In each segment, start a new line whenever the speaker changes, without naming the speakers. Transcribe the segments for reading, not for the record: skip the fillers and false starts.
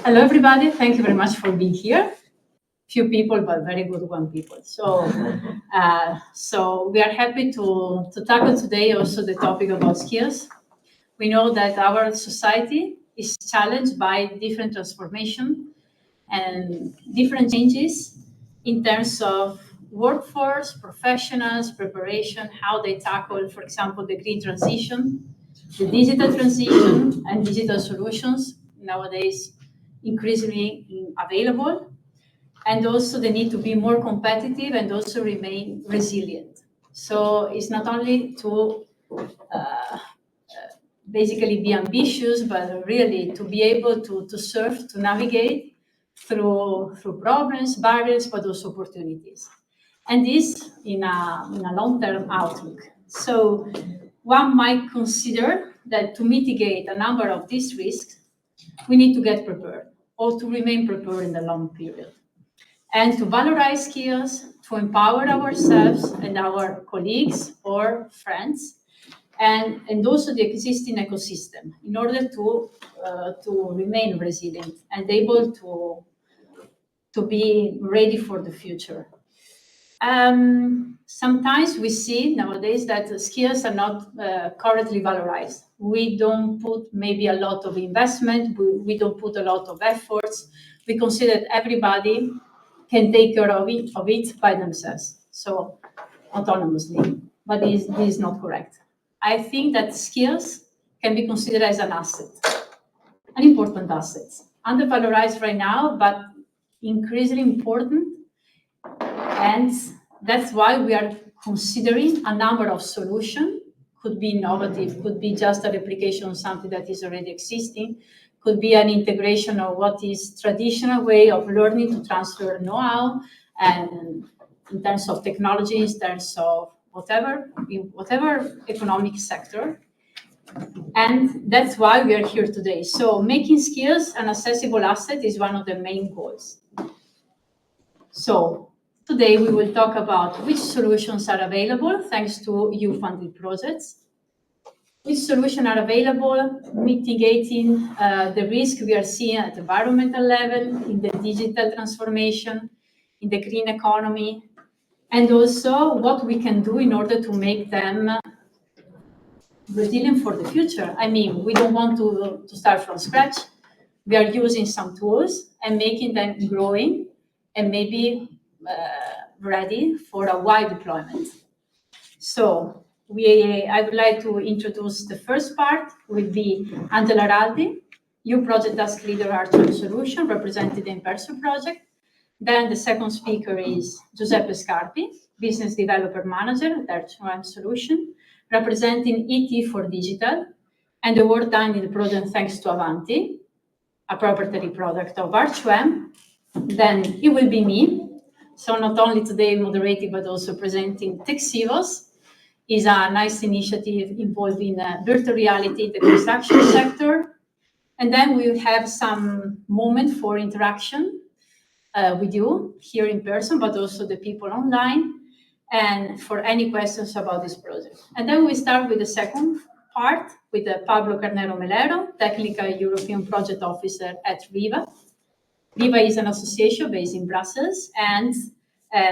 Hello, everybody. Thank you very much for being here. Few people, but very good one people. So we are happy to tackle today also the topic about skills. We know that our society is challenged by different transformation and different changes in terms of workforce, professionals, preparation, how they tackle, for example, the green transition, the digital transition, and digital solutions nowadays increasingly available, and also the need to be more competitive and also remain resilient. So it's not only to basically be ambitious, but really to be able to surf, to navigate through problems, barriers, but also opportunities. And this in a long-term outlook. So one might consider that to mitigate a number of these risks, we need to get prepared or to remain prepared in the long period. And to valorize skills, to empower ourselves and our colleagues or friends, and also the existing ecosystem in order to remain resilient and able to be ready for the future. Sometimes we see nowadays that skills are not correctly valorized. We don't put maybe a lot of investment, we don't put a lot of efforts. We consider that everybody can take care of it by themselves, so autonomously, but this is not correct. I think that skills can be considered as an asset, an important asset, undervalorized right now, but increasingly important. And that's why we are considering a number of solutions. Could be innovative, could be just a replication of something that is already existing, could be an integration of what is traditional way of learning to transfer know-how, and in terms of technology, in terms of whatever economic sector. And that's why we are here today. So making skills an accessible asset is one of the main goals. So today we will talk about which solutions are available thanks to EU-funded projects, which solutions are available mitigating the risk we are seeing at environmental level, in the digital transformation, in the green economy, and also what we can do in order to make them resilient for the future. I mean, we don't want to start from scratch. We are using some tools and making them growing and maybe ready for a wide deployment. So I would like to introduce the first part, will be Angela Araldi, EU Project Task Leader Archon Solution, represented in Perso project. Then the second speaker is Giuseppe Scarpi, Business Developer Manager at Archon Solution, representing ET for Digital, and the work done in the project thanks to Avanti, a proprietary product of Archon. Then it will be me. So not only today moderating, but also presenting TechSivos, is a nice initiative involving virtual reality in the construction sector. And then we will have some moment for interaction with you here in person, but also the people online, and for any questions about this project. And then we start with the second part with Pablo Carnero Melero, Technical European Project Officer at Viva. Viva is an association based in Brussels and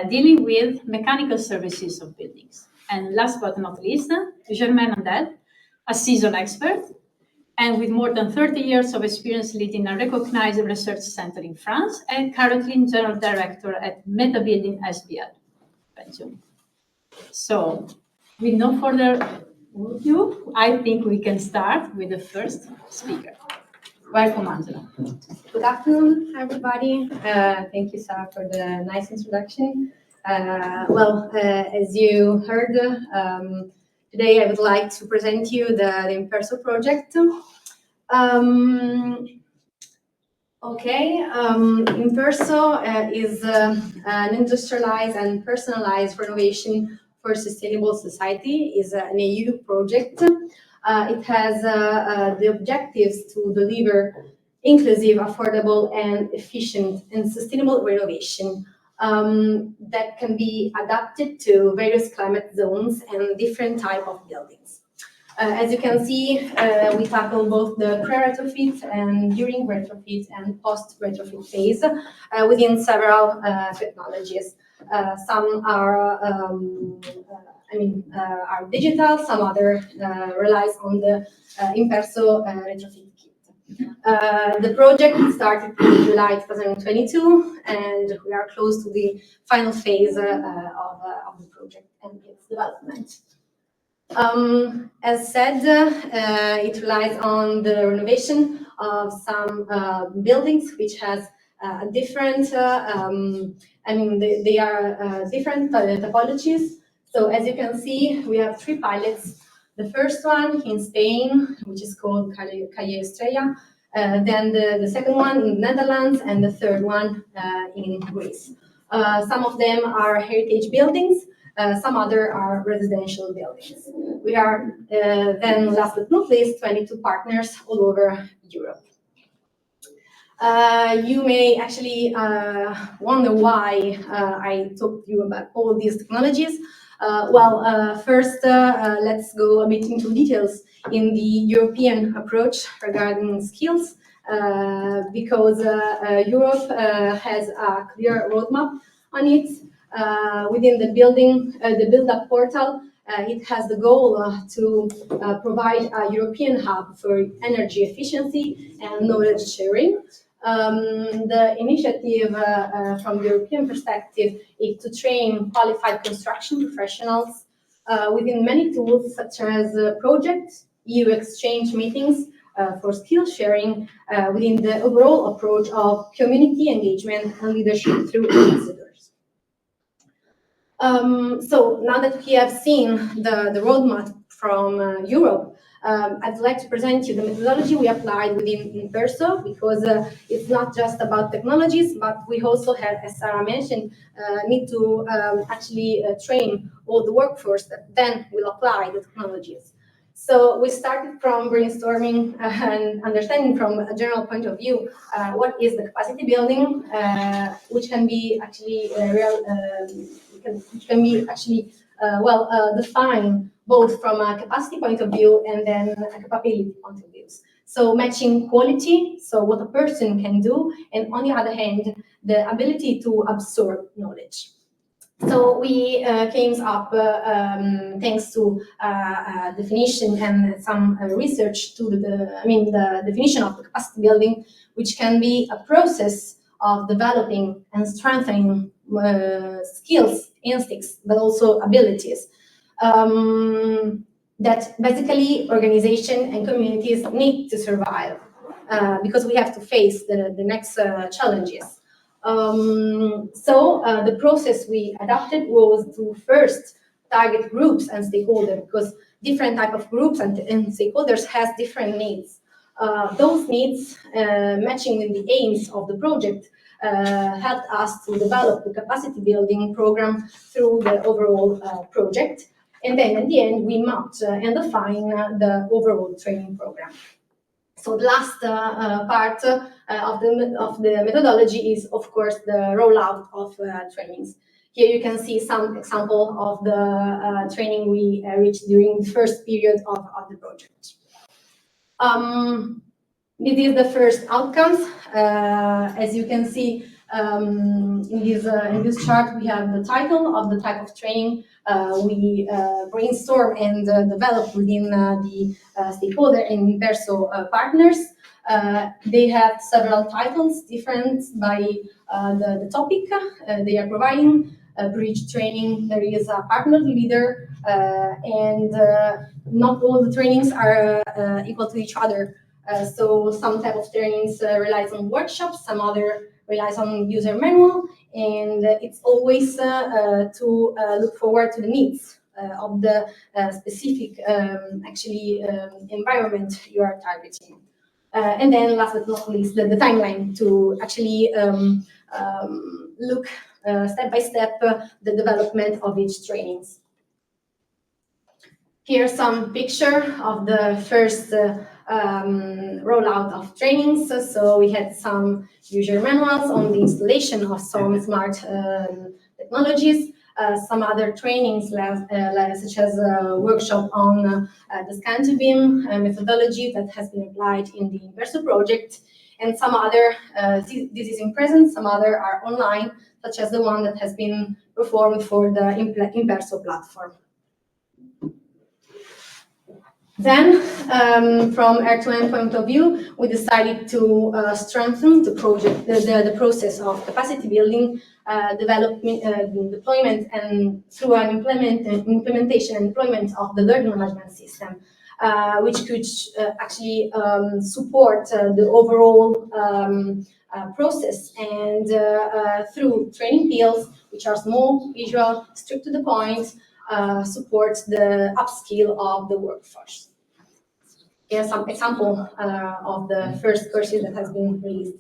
dealing with mechanical services of buildings. And last but not least, Germaine Andel, a seasoned expert, and with more than 30 years of experience leading a recognized research center in France, and currently General Director at Meta Building SBL, Belgium. So, with no further ado, I think we can start with the first speaker. Welcome, Angela.
Good afternoon, everybody. Thank you, Sarah, for the nice introduction. As you heard, today I would like to present you the Imperso project. Imperso is an industrialized and personalized renovation for sustainable society. Is an EU project. It has the objectives to deliver inclusive, affordable, and efficient and sustainable renovation that can be adapted to various climate zones and different type of buildings. As you can see, we tackle both the pre-retrofit and during retrofit and post-retrofit phase within several technologies. Some are, are digital. Some other relies on the in-perso retrofit kit. The project started in July 2022, and we are close to the final phase of the project and its development. As said, it relies on the renovation of some buildings which has a different, they are different topologies. So as you can see, we have 3 pilots. The first one in Spain, which is called Calle Estrella, then the second one in the Netherlands, and the third one in Greece. Some of them are heritage buildings. Some other are residential buildings. We are then, last but not least, 22 partners all over Europe. You may actually wonder why I talked to you about all these technologies. First, let's go a bit into details in the European approach regarding skills, because Europe has a clear roadmap on it. Within the build-up portal, it has the goal to provide a European hub for energy efficiency and knowledge sharing. The initiative from the European perspective is to train qualified construction professionals within many tools such as projects, EU exchange meetings for skill sharing within the overall approach of community engagement and leadership through ambassadors. So now that we have seen the roadmap from Europe, I'd like to present you the methodology we applied within in-perso, because it's not just about technologies, but we also have, as Sarah mentioned, need to actually train all the workforce that then will apply the technologies. So we started from brainstorming and understanding from a general point of view what is the capacity building, which can be actually defined both from a capacity point of view and then a capability point of view. So matching quality, so what a person can do, and on the other hand, the ability to absorb knowledge. So we came up, thanks to definition and some research to the definition of the capacity building, which can be a process of developing and strengthening skills, instincts, but also abilities that basically organization and communities need to survive because we have to face the next challenges. The process we adopted was to first target groups and stakeholders, because different type of groups and stakeholders has different needs. Those needs matching with the aims of the project helped us to develop the capacity building program through the overall project. And then at the end, we mapped and defined the overall training program. So the last part of the methodology is, of course, the rollout of trainings. Here you can see some example of the training we reached during the first period of the project. This is the first outcomes. As you can see in this chart, we have the title of the type of training we brainstorm and develop within the stakeholder and in-perso partners. They have several titles different by the topic they are providing. Bridge training, there is a partner leader, and not all the trainings are equal to each other. So some type of trainings relies on workshops, some other relies on user manual, and it's always to look forward to the needs of the specific environment you are targeting. And then last but not least, the timeline to actually look step by step the development of each trainings. Here's some picture of the first rollout of trainings. So we had some user manuals on the installation of some smart technologies. some other trainings, such as a workshop on the scan-to-beam methodology that has been applied in the Inverso project, and some other, this is in present, some other are online, such as the one that has been performed for the Inverso platform. Then, from R2M point of view, we decided to strengthen the project, the process of capacity building, development, deployment, and through an implementation and deployment of the learning management system, which could actually support the overall process, and through training fields, which are small, visual, strict to the point, support the upskill of the workforce. Here's some example of the first courses that has been released.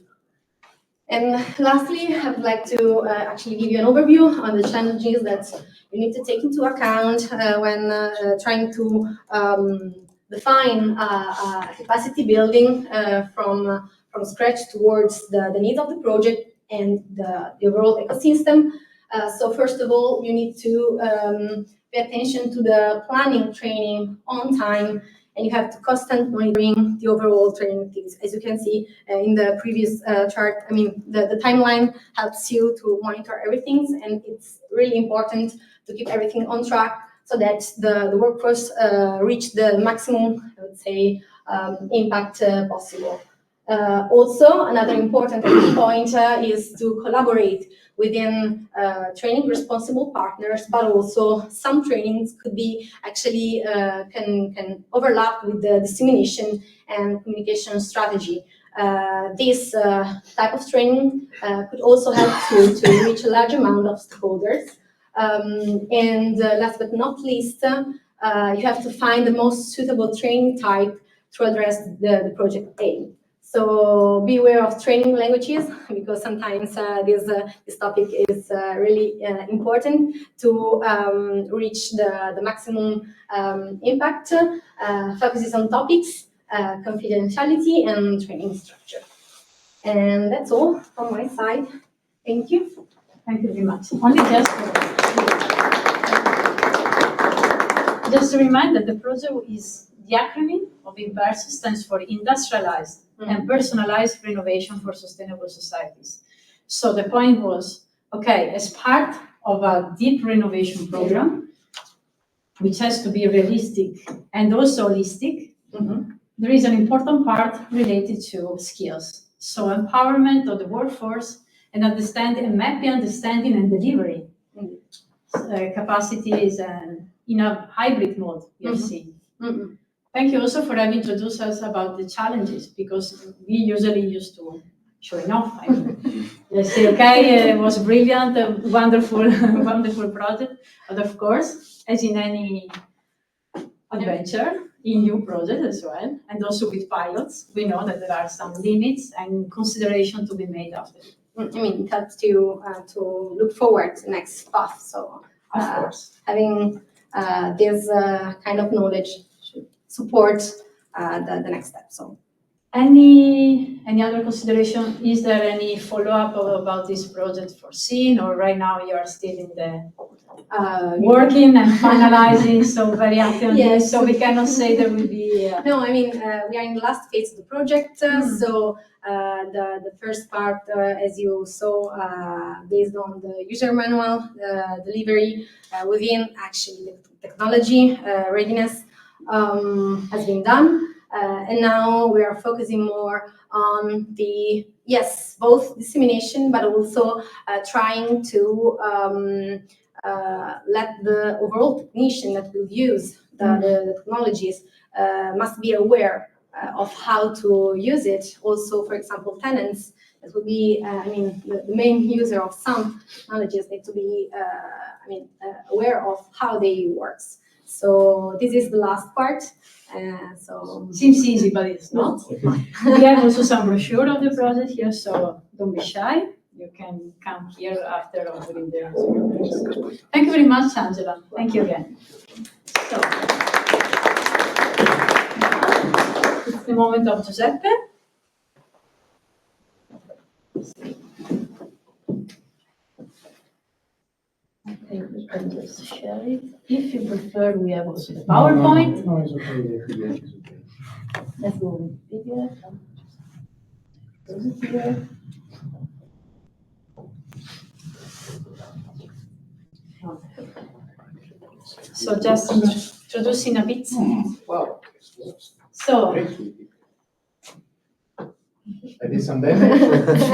And lastly, I would like to actually give you an overview on the challenges that you need to take into account when trying to define capacity building from scratch towards the needs of the project and the overall ecosystem. So first of all, you need to pay attention to the planning training on time, and you have to constantly monitoring the overall training activities. As you can see in the previous chart, I mean, the timeline helps you to monitor everything, and it's really important to keep everything on track so that the workforce reach the maximum, I would say, impact possible. Also, another important point is to collaborate within training responsible partners, but also some trainings could be actually can overlap with the dissemination and communication strategy. This type of training could also help to reach a large amount of stakeholders. And last but not least, you have to find the most suitable training type to address the project aim. So be aware of training languages, because sometimes this topic is really important to reach the maximum impact. Focuses on topics, confidentiality, and training structure. And that's all from my side. Thank you.
Thank you very much. Only just to remind that the project is the acronym of Inverso, stands for Industrialized and Personalized Renovation for Sustainable Societies. So the point was, okay, as part of a deep renovation program, which has to be realistic and also holistic, there is an important part related to skills. So empowerment of the workforce and understanding and mapping understanding and delivery. Capacity is in a hybrid mode, we have seen. Thank you also for having introduced us about the challenges, because we usually used to showing off. I mean, let's say, okay, it was brilliant, a wonderful, wonderful project. But of course, as in any adventure, in new projects as well, and also with pilots, we know that there are some limits and consideration to be made after.
I mean, it helps you to look forward to the next path. So,
of course,
having this kind of knowledge should support the next step. So,
any other consideration? Is there any follow-up about this project foreseen, or right now you are still in the working and finalizing, so very active on this, so we cannot say there will be...
No, I mean, we are in the last phase of the project, so the first part, as you saw, based on the user manual delivery within actually the technology readiness has been done. And now we are focusing more on the, yes, both dissemination, but also trying to let the overall technician that will use the technologies must be aware of how to use it. Also, for example, tenants that will be, I mean, the main user of some technologies need to be, aware of how they works. So this is the last part. So
seems easy, but it's not. We have also some brochure of the project here, so don't be shy. You can come here after or during the answer. Thank you very much, Angela. Thank you again. So it's the moment of Giuseppe. Okay. can just share it. If you prefer, we have also the PowerPoint.
No, it's okay. The PDF is okay.
Let's go with PDF. Close it here. So just introducing a bit.
Wow.
So,
I did some damage.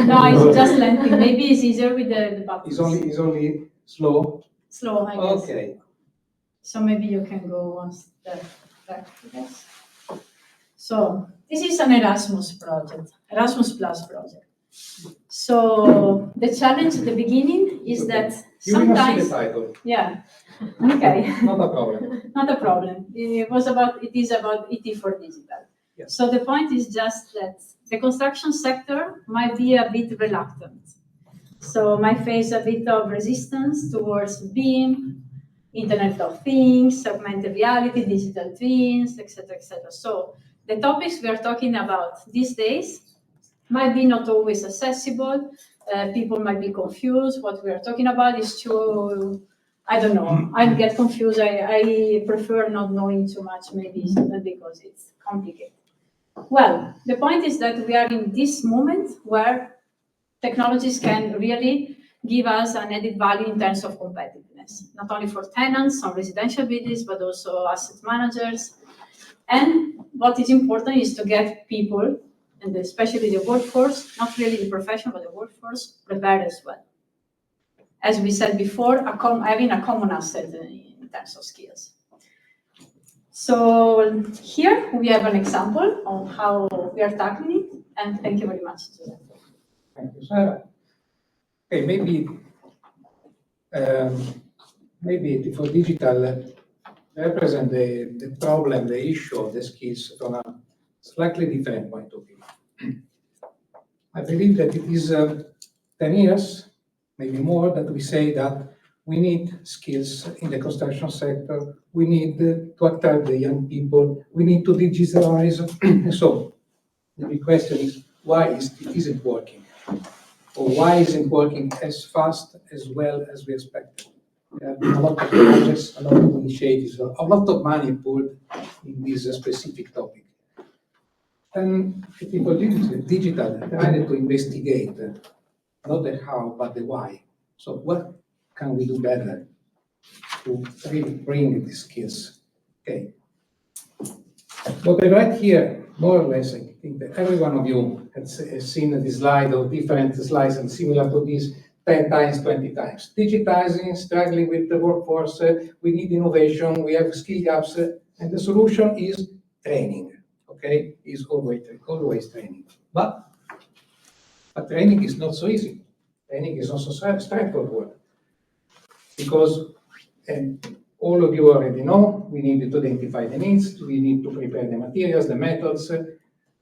no, it's just lengthy. Maybe it's easier with the buttons.
It's only slow.
Slow, I guess.
Okay.
So maybe you can go one step back, I guess. So this is an Erasmus project, Erasmus Plus project. So the challenge at the beginning is that
You will not see
sometimes,
the title.
yeah, okay.
Not a problem.
Not a problem. It is about ET for digital.
Yes.
So the point is just that the construction sector might be a bit reluctant. So might face a bit of resistance towards BIM, Internet of Things, augmented reality, digital twins, etc., etc. So the topics we are talking about these days might be not always accessible. People might be confused. What we are talking about is too, I don't know. I get confused. I prefer not knowing too much, maybe because it's complicated. Well, the point is that we are in this moment where technologies can really give us an added value in terms of competitiveness, not only for tenants on residential buildings, but also asset managers. And what is important is to get people, and especially the workforce, not really the profession, but the workforce, prepared as well. As we said before, having a common asset in terms of skills. So here we have an example of how we are tackling it, and thank you very much.
Thank you, Sarah. Okay, maybe for digital represent the problem, the issue of the skills from a slightly different point of view. I believe that it is 10 years, maybe more, that we say that we need skills in the construction sector. We need to attract the young people. We need to digitalize. So the big question is, why is it working? Or why isn't it working as fast, as well as we expected? There have been a lot of projects, a lot of initiatives, a lot of money poured in this specific topic. And people digital tried to investigate not the how, but the why. So what can we do better to really bring these skills? Okay. What I write here, more or less, I think that every one of you has seen this slide or different slides and similar to this 10 times, 20 times. Digitizing, struggling with the workforce, we need innovation, we have skill gaps, and the solution is training. Okay, is always training. But training is not so easy. Training is also straightforward because all of you already know we need to identify the needs, we need to prepare the materials, the methods,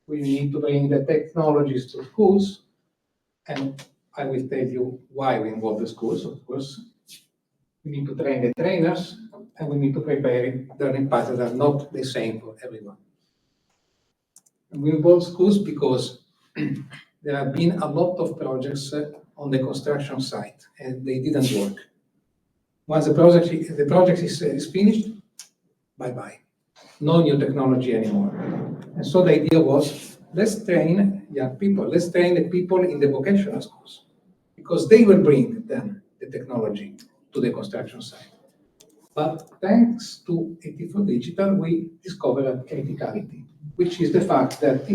we need to bring the technologies to schools, and I will tell you why we involve the schools, of course. We need to train the trainers, and we need to prepare learning paths that are not the same for everyone. And we involve schools because there have been a lot of projects on the construction site, and they didn't work. Once the project is finished, bye-bye. No new technology anymore. And so the idea was, let's train young people. Let's train the people in the vocational schools, because they will bring then the technology to the construction site. But thanks to ET for Digital, we discovered a criticality, which is the fact that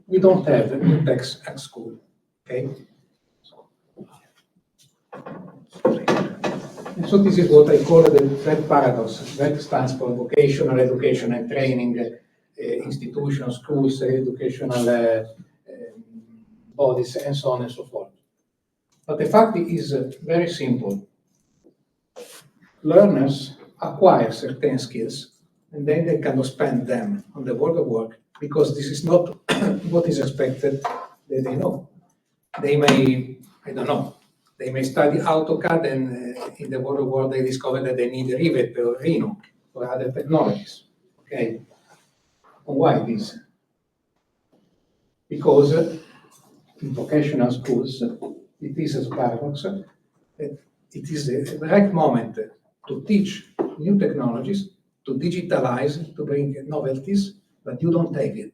we don't have new techs at school. Okay. And so this is what I call the VET paradox. VET stands for vocational education and training institutions, schools, educational bodies, and so on and so forth. But the fact is very simple. Learners acquire certain skills, and then they cannot spend them on the world of work because this is not what is expected that they know. They may, I don't know, they may study AutoCAD and in the world of work they discover that they need Rivet or Rhino or other technologies. Okay, why this? Because in vocational schools, it is a paradox that it is the right moment to teach new technologies, to digitalize, to bring novelties, but you don't have it.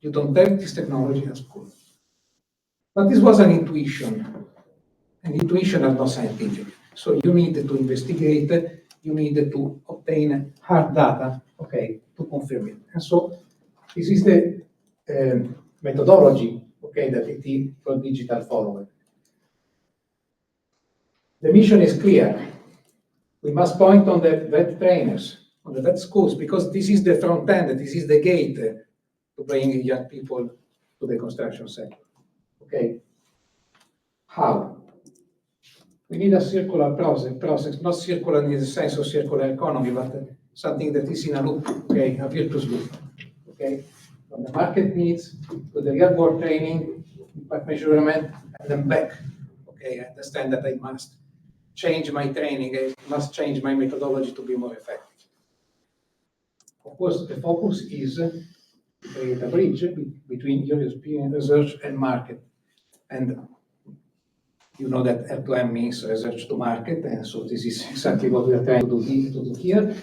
You don't have this technology at school. But this was an intuition, and intuition is not scientific. So you need to investigate, you need to obtain hard data, okay, to confirm it. And so this is the methodology, okay, that it is for digital follower. The mission is clear. We must point on the vet trainers, on the vet schools, because this is the front end, this is the gate to bring young people to the construction sector. Okay? How? We need a circular process, not circular in the sense of circular economy, but something that is in a loop, okay, a virtuous loop. Okay? From the market needs to the real world training, impact measurement, and then back. Okay, I understand that I must change my training, I must change my methodology to be more effective. Of course, the focus is to create a bridge between European research and market. And you know that R2M means research to market, and so this is exactly what we are trying to do here,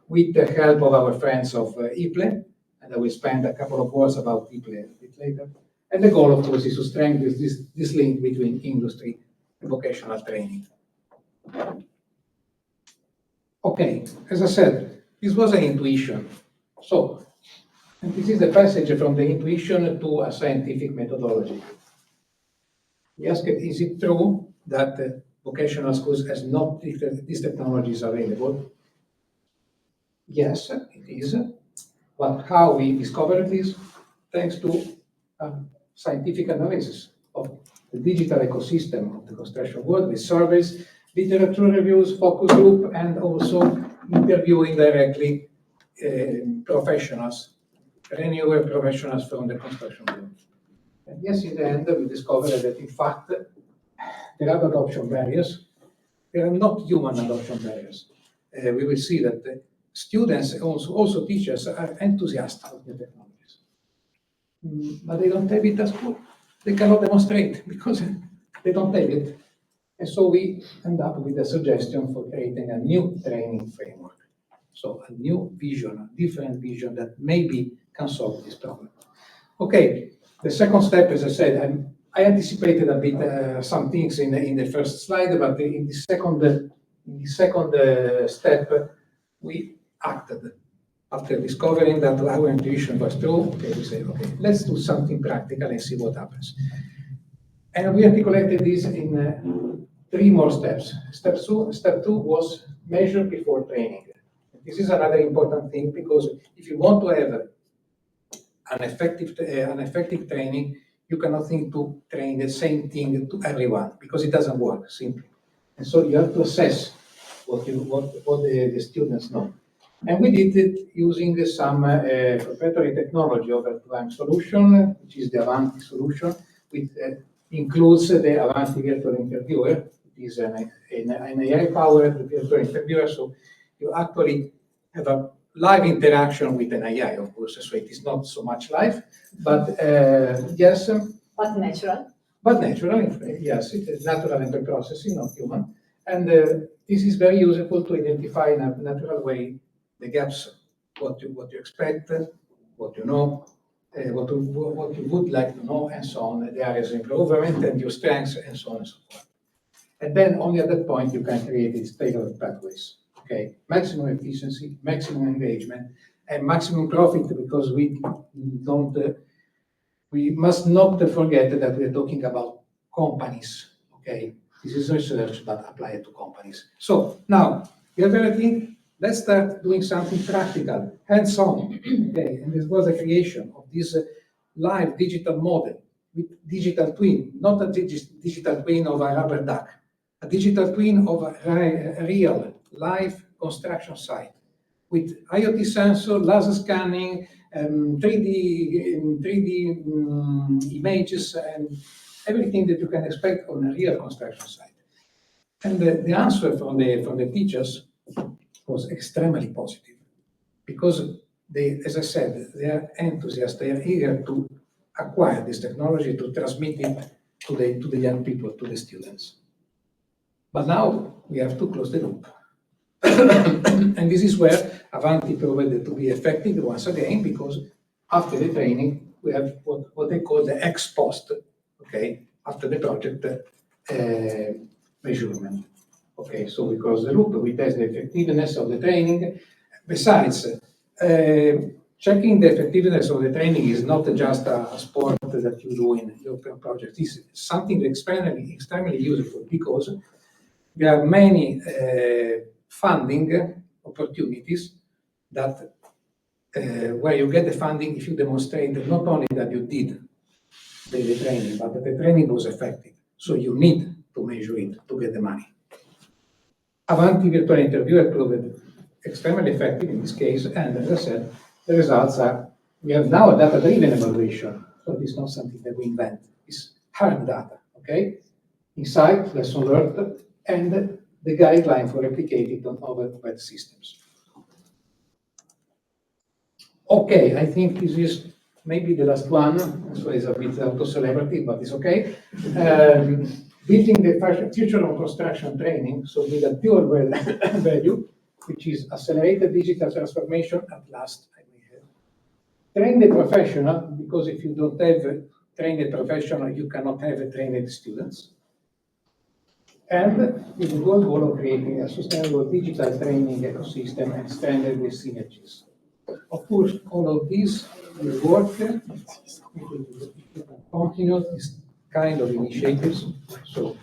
with the help of our friends of IPLE, and I will spend a couple of words about IPLE a bit later. And the goal, of course, is to strengthen this link between industry and vocational training. Okay, as I said, this was an intuition. So, and this is the passage from the intuition to a scientific methodology. We asked, is it true that vocational schools has not these technologies available? Yes, it is. But how we discovered this? Thanks to scientific analysis of the digital ecosystem of the construction world with surveys, literature reviews, focus group, and also interviewing directly professionals, renewable professionals from the construction world. And yes, in the end, we discovered that in fact, there are adoption barriers. There are not human adoption barriers. We will see that students, also teachers, are enthusiastic of the technologies. But they don't have it at school. They cannot demonstrate because they don't have it. And so we end up with a suggestion for creating a new training framework. So a new vision, a different vision that maybe can solve this problem. Okay, the second step, as I said, I anticipated a bit some things in the first slide, but in the second step, we acted. After discovering that our intuition was true, okay, we say, okay, let's do something practical and see what happens. And we articulated this in 3 more steps. Step two was measure before training. This is another important thing because if you want to have an effective training, you cannot think to train the same thing to everyone because it doesn't work simply. And so you have to assess what the students know. And we did it using some proprietary technology of a prime solution, which is the Avanti solution, which includes the Avanti virtual interviewer. It is an AI-powered virtual interviewer, so you actually have a live interaction with an AI, of course, so it is not so much live, but yes.
But natural.
But natural, yes, it is natural entry processing, not human. And this is very useful to identify in a natural way the gaps, what you expect, what you know, what you would like to know, and so on, the areas of improvement and your strengths, and so on and so forth. And then only at that point you can create these tailored pathways. Okay, maximum efficiency, maximum engagement, and maximum profit because we must not forget that we are talking about companies. Okay, this is research but applied to companies. So now we have everything. Let's start doing something practical, hands-on. Okay, and this was the creation of this live digital model with digital twin, not a digital twin of a rubber duck, a digital twin of a real live construction site with IoT sensor, laser scanning, 3D images, and everything that you can expect on a real construction site. And the answer from the teachers was extremely positive because they, as I said, they are enthusiastic, they are eager to acquire this technology, to transmit it to the young people, to the students. But now we have to close the loop. And this is where Avanti proved to be effective once again, because after the training, we have what they call the ex post, okay, after the project measurement. Okay, so we close the loop, we test the effectiveness of the training. Besides, checking the effectiveness of the training is not just a sport that you do in your project. It's something extremely useful, because there are many funding opportunities that where you get the funding if you demonstrate not only that you did the training, but that the training was effective. So you need to measure it to get the money. Avanti Virtual Interviewer proved extremely effective in this case, and as I said, the results are, we have now a data-driven evaluation, so it's not something that we invent, it's hard data, okay? Insight, lesson learned, and the guideline for replicating on other web systems. Okay, I think this is maybe the last one, so it's a bit auto-celebrity, but it's okay. Building the future of construction training, so with a dual value, which is accelerated digital transformation at last, I may have. Train the professional, because if you don't have trained professional, you cannot have trained students. And with the goal of creating a sustainable digital training ecosystem and standard with synergies. Of course, all of these will work if we continue this kind of initiatives. So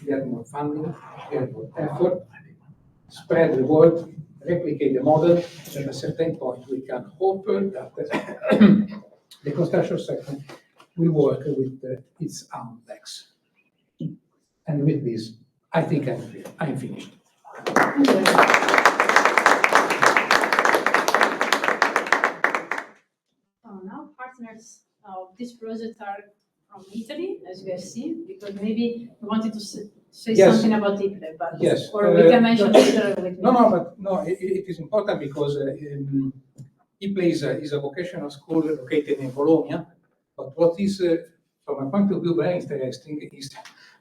get more funding, get more effort, spread the word, replicate the model, and at a certain point we can hope that the construction sector will work with its own legs. And with this, I think I'm finished.
Now partners of this project are from Italy, as you have seen, because maybe you wanted to say
Yes.
something about Italy, but
Yes.
or we can mention later with
No, it is important because IPLE is a vocational school located in Bologna, but what is, from a point of view, very interesting is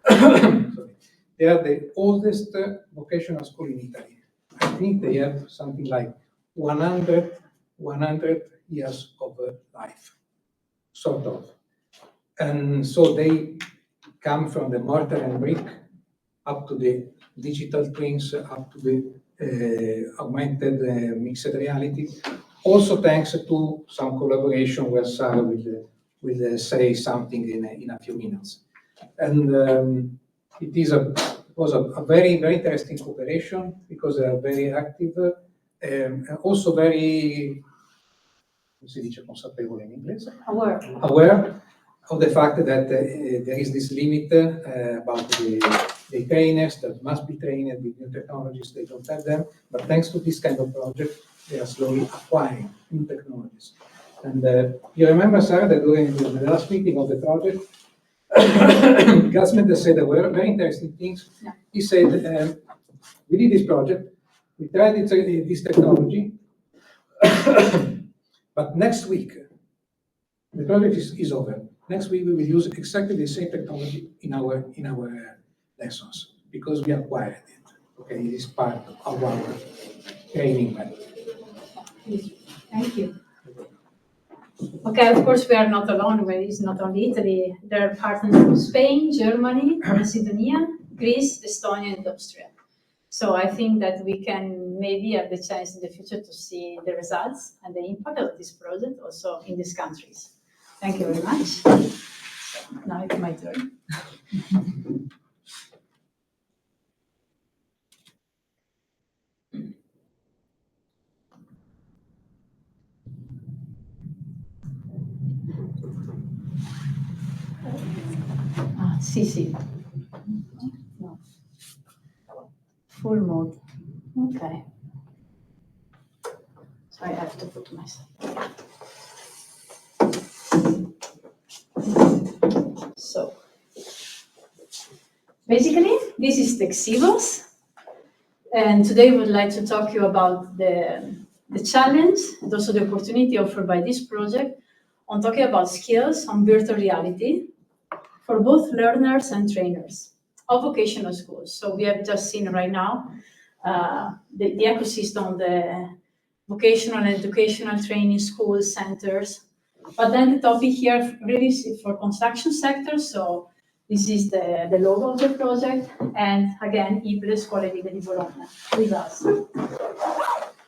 sorry, they are the oldest vocational school in Italy. I think they have something like 100 years of life, sort of. And so they come from the mortar and brick up to the digital twins, up to the augmented mixed reality. Also thanks to some collaboration where Sarah will say something in a few minutes. And it was a very, very interesting cooperation because they are very active and also very, come si dice consapevole in inglese? Aware of the fact that there is this limit about the trainers that must be trained with new technologies. They don't have them, but thanks to this kind of project, they are slowly acquiring new technologies. And you remember, Sarah, that during the last meeting of the project, Gasmet said there were very interesting things.
Yeah.
He said, we did this project, we tried this technology, but next week, the project is over. Next week we will use exactly the same technology in our lessons because we acquired it. Okay, it is part of our training method.
Thank you. Okay, of course we are not alone. It's not only Italy. There are partners from Spain, Germany, Macedonia, Greece, Estonia, and Austria. So I think that we can maybe have the chance in the future to see the results and the impact of this project also in these countries. Thank you very much. So now it's my turn. Sì. No. Full mode. Okay. So I have to put myself. So basically, this is Texivos, and today we would like to talk to you about the challenge and also the opportunity offered by this project on talking about skills on virtual reality for both learners and trainers. of vocational schools. So we have just seen right now the ecosystem, the vocational and educational training schools, centers. But then the topic here really is for construction sector. So this is the logo of the project. And again, IPLE Scuole Lighe di Bologna with us.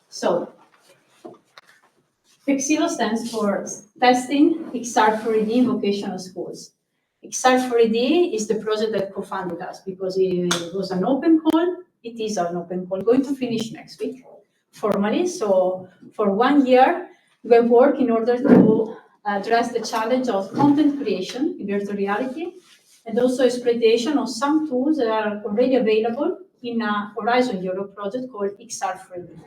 So FIXILO stands for Testing XR4ED in Vocational Schools. XR4ED is the project that co-funded us because it was an open call. It is an open call, going to finish next week formally. So for 1 year, we work in order to address the challenge of content creation in virtual reality and also exploitation of some tools that are already available in a Horizon Europe project called XR4ED.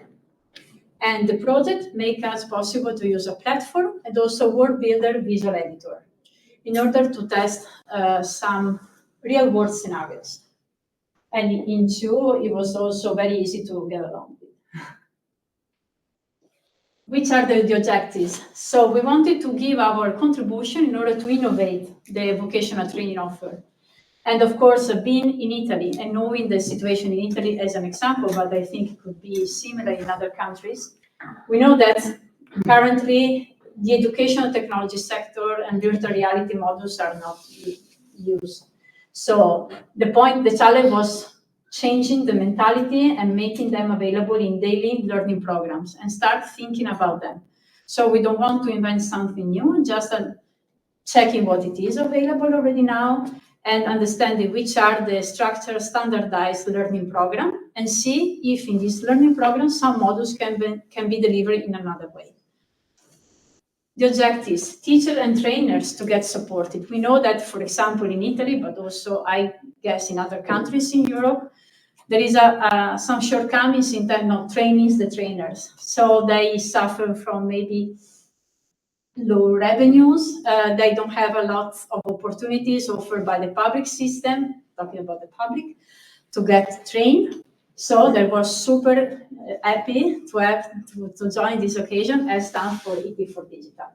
And the project makes us possible to use a platform and also World Builder visual editor in order to test some real-world scenarios. And in two, it was also very easy to get along with. Which are the objectives? So we wanted to give our contribution in order to innovate the vocational training offer. And of course, being in Italy and knowing the situation in Italy as an example, but I think it could be similar in other countries, we know that currently the educational technology sector and virtual reality models are not used. So the challenge was changing the mentality and making them available in daily learning programs and start thinking about them. So we don't want to invent something new, just checking what it is available already now and understanding which are the structured, standardized learning program and see if in this learning program some modules can be delivered in another way. The objectives, teachers and trainers to get supported. We know that, for example, in Italy, but also I guess in other countries in Europe, there is some shortcomings in terms of training the trainers. So they suffer from maybe low revenues. They don't have a lot of opportunities offered by the public system, talking about the public, to get trained. So they were super happy to join this occasion as stand for ET for Digital.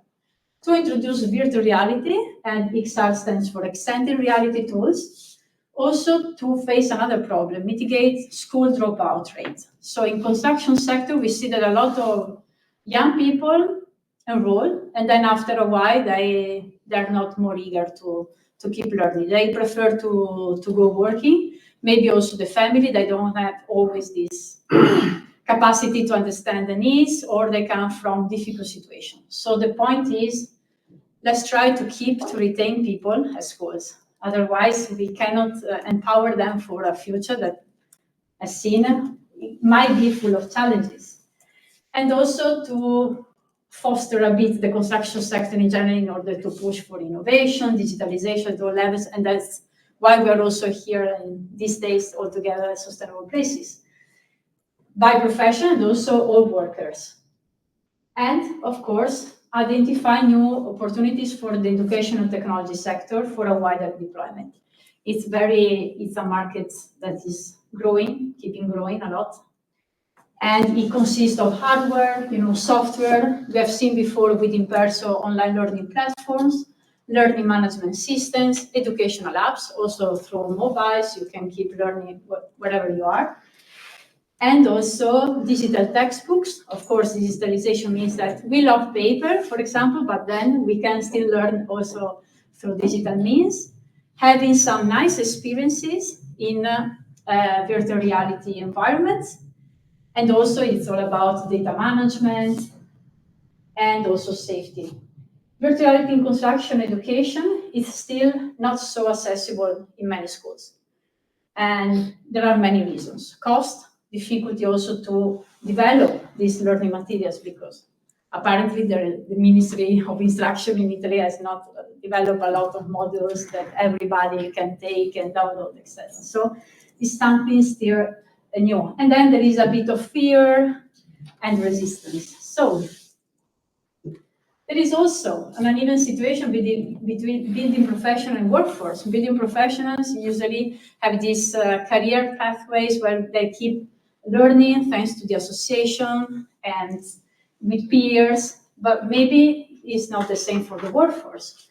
To introduce virtual reality, and XR stands for extended reality tools, also to face another problem, mitigate school dropout rate. So in construction sector, we see that a lot of young people enroll, and then after a while, they're not more eager to keep learning. They prefer to go working. Maybe also the family, they don't have always this capacity to understand the needs, or they come from difficult situations. So the point is, let's try to retain people at schools. Otherwise, we cannot empower them for a future that, as seen, might be full of challenges. And also to foster a bit the construction sector in general in order to push for innovation, digitalization at all levels, and that's why we're also here in these days all together at Sustainable Places, by profession and also all workers. And of course, identify new opportunities for the education and technology sector for a wider deployment. It's a market that is growing, keeping growing a lot. And it consists of hardware, software. We have seen before with Imperso online learning platforms, learning management systems, educational apps, also through mobiles. You can keep learning wherever you are. And also digital textbooks. Of course, digitalization means that we love paper, for example, but then we can still learn also through digital means, having some nice experiences in virtual reality environments. And also it's all about data management and also safety. Virtual reality in construction education is still not so accessible in many schools. And there are many reasons. Cost, difficulty also to develop these learning materials because apparently the Ministry of Instruction in Italy has not developed a lot of modules that everybody can take and download, etc. So it's something still new. And then there is a bit of fear and resistance. So there is also an uneven situation between building professional and workforce. Building professionals usually have these career pathways where they keep learning thanks to the association and with peers, but maybe it's not the same for the workforce.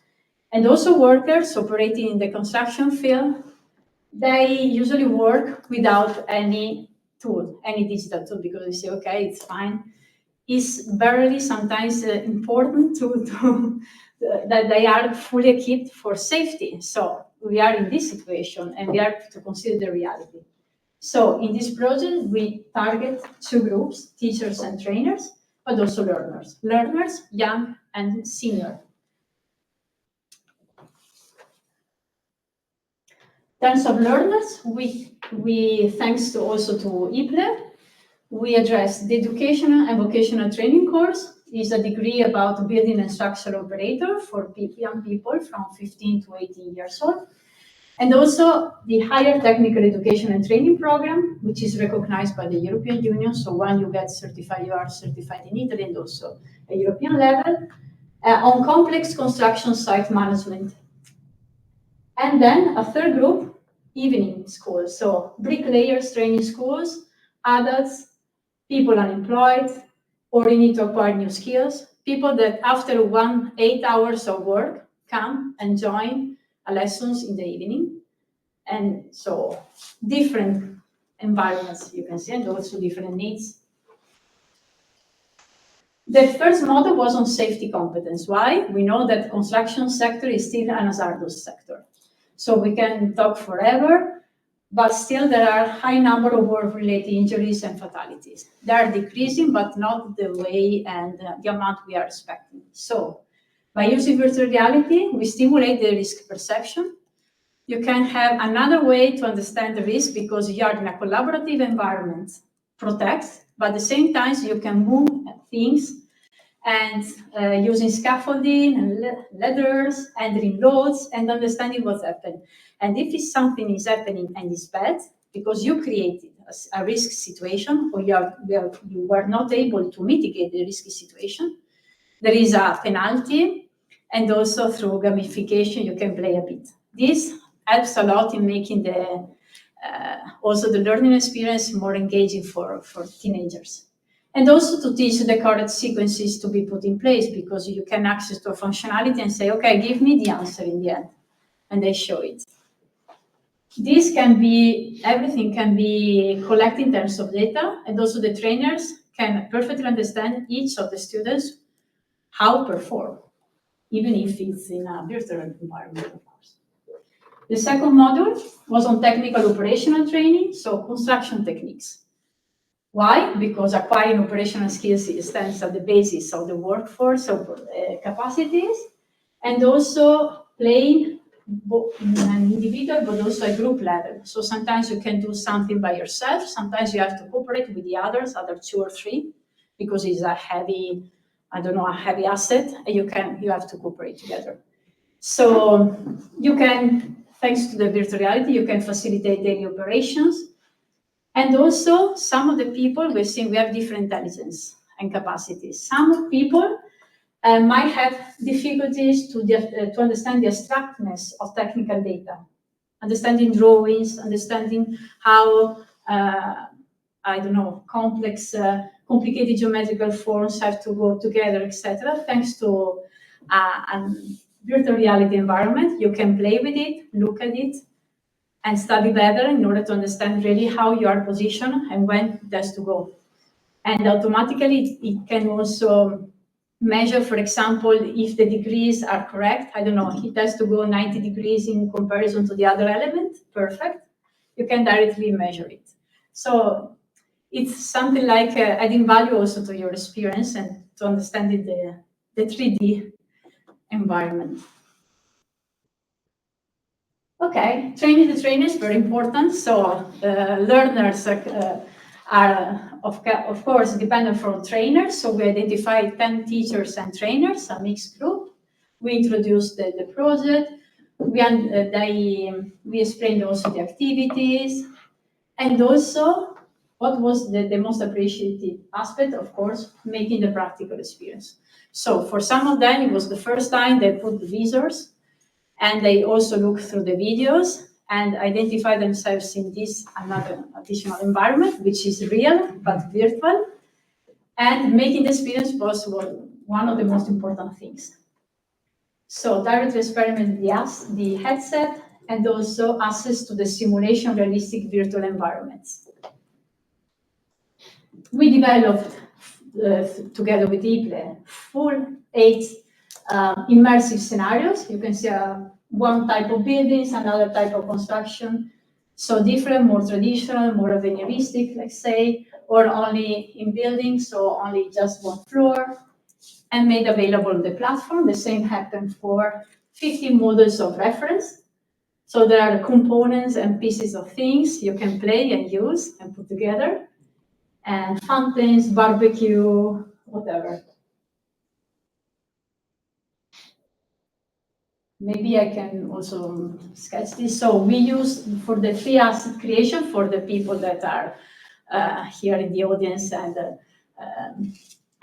And also workers operating in the construction field they usually work without any tool, any digital tool, because they say, okay, it's fine. It's barely sometimes important that they are fully equipped for safety. So we are in this situation and we have to consider the reality. So in this project, we target two groups, teachers and trainers, but also learners. Learners, young and senior. In terms of learners, we thanks to also to IPLE, we address the educational and vocational training course. Is a degree about building and structural operator for young people from 15 to 18 years old. And also the higher technical education and training program, which is recognized by the European Union. So when you get certified, you are certified in Italy and also a European level, on complex construction site management. And then a third group, evening schools. So bricklayers training schools, adults, people unemployed, or you need to acquire new skills, people that after 8 hours of work come and join lessons in the evening. And so different environments you can see, and also different needs. The first model was on safety competence. Why? We know that construction sector is still an hazardous sector. So we can talk forever, but still there are high number of work-related injuries and fatalities. They are decreasing, but not the way and the amount we are expecting. So by using virtual reality, we stimulate the risk perception. You can have another way to understand the risk because you are in a collaborative environment, protect, but at the same time you can move things and using scaffolding and ladders, handling loads, and understanding what's happened. And if something is happening and it's bad, because you created a risk situation or you were not able to mitigate the risky situation, there is a penalty, and also through gamification you can play a bit. This helps a lot in making also the learning experience more engaging for teenagers. And also to teach the correct sequences to be put in place, because you can access to a functionality and say, okay, give me the answer in the end, and they show it. This can be, everything can be collected in terms of data, and also the trainers can perfectly understand each of the students how perform, even if it's in a virtual environment, of course. The second module was on technical operational training, so construction techniques. Why? Because acquiring operational skills stands at the basis of the workforce of capacities, and also playing both in an individual but also at group level. So sometimes you can do something by yourself, sometimes you have to cooperate with the others, other 2 or 3, because it's a heavy, a heavy asset, and you have to cooperate together. So you can, thanks to the virtual reality, you can facilitate daily operations. And also, some of the people, we're seeing we have different intelligence and capacities. Some people might have difficulties to understand the abstractness of technical data, understanding drawings, understanding how, complex, complicated geometrical forms have to go together, etc. Thanks to a virtual reality environment, you can play with it, look at it, and study better in order to understand really how you are positioned and when it has to go. And automatically it can also measure, for example, if the degrees are correct. It has to go 90 degrees in comparison to the other element, perfect. You can directly measure it. So it's something like adding value also to your experience and to understanding the 3D environment. Okay, training the trainers, very important. So learners are, of course, dependent from trainers. So we identified 10 teachers and trainers, a mixed group. We introduced the project. We explained also the activities. And also, what was the most appreciated aspect? Of course, making the practical experience. So for some of them, it was the first time they put the visors, and they also look through the videos and identify themselves in this another additional environment, which is real but virtual, and making the experience possible, one of the most important things. So directly experiment the headset and also access to the simulation realistic virtual environments. We developed, together with IPLE, full 8 immersive scenarios. You can see one type of buildings, another type of construction. So different, more traditional, more aveniristic, let's say, or only in buildings, so only just one floor, and made available on the platform. The same happened for 50 models of reference. So there are components and pieces of things you can play and use and put together, and fountains, barbecue, whatever. Maybe I can also sketch this. So we use for the free asset creation for the people that are here in the audience and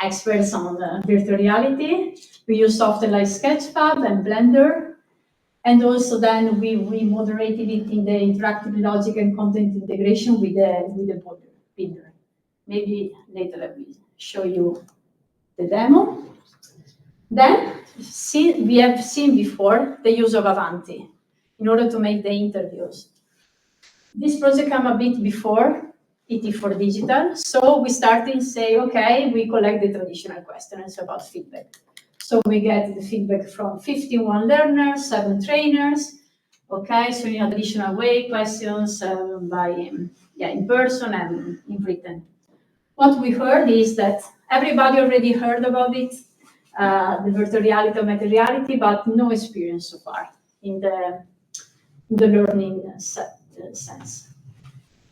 experts on virtual reality. We use software like Sketchfab and Blender. And also then we moderated it in the interactive logic and content integration with the builder. Maybe later let me show you the demo. Then we have seen before the use of Avanti in order to make the interviews. This project came a bit before ET for Digital, so we started say, okay, we collect the traditional questions about feedback. So we get the feedback from 51 learners, 7 trainers, okay, so in a traditional way, questions in person and in written. What we heard is that everybody already heard about it, the virtual reality, augmented reality, but no experience so far in the learning sense.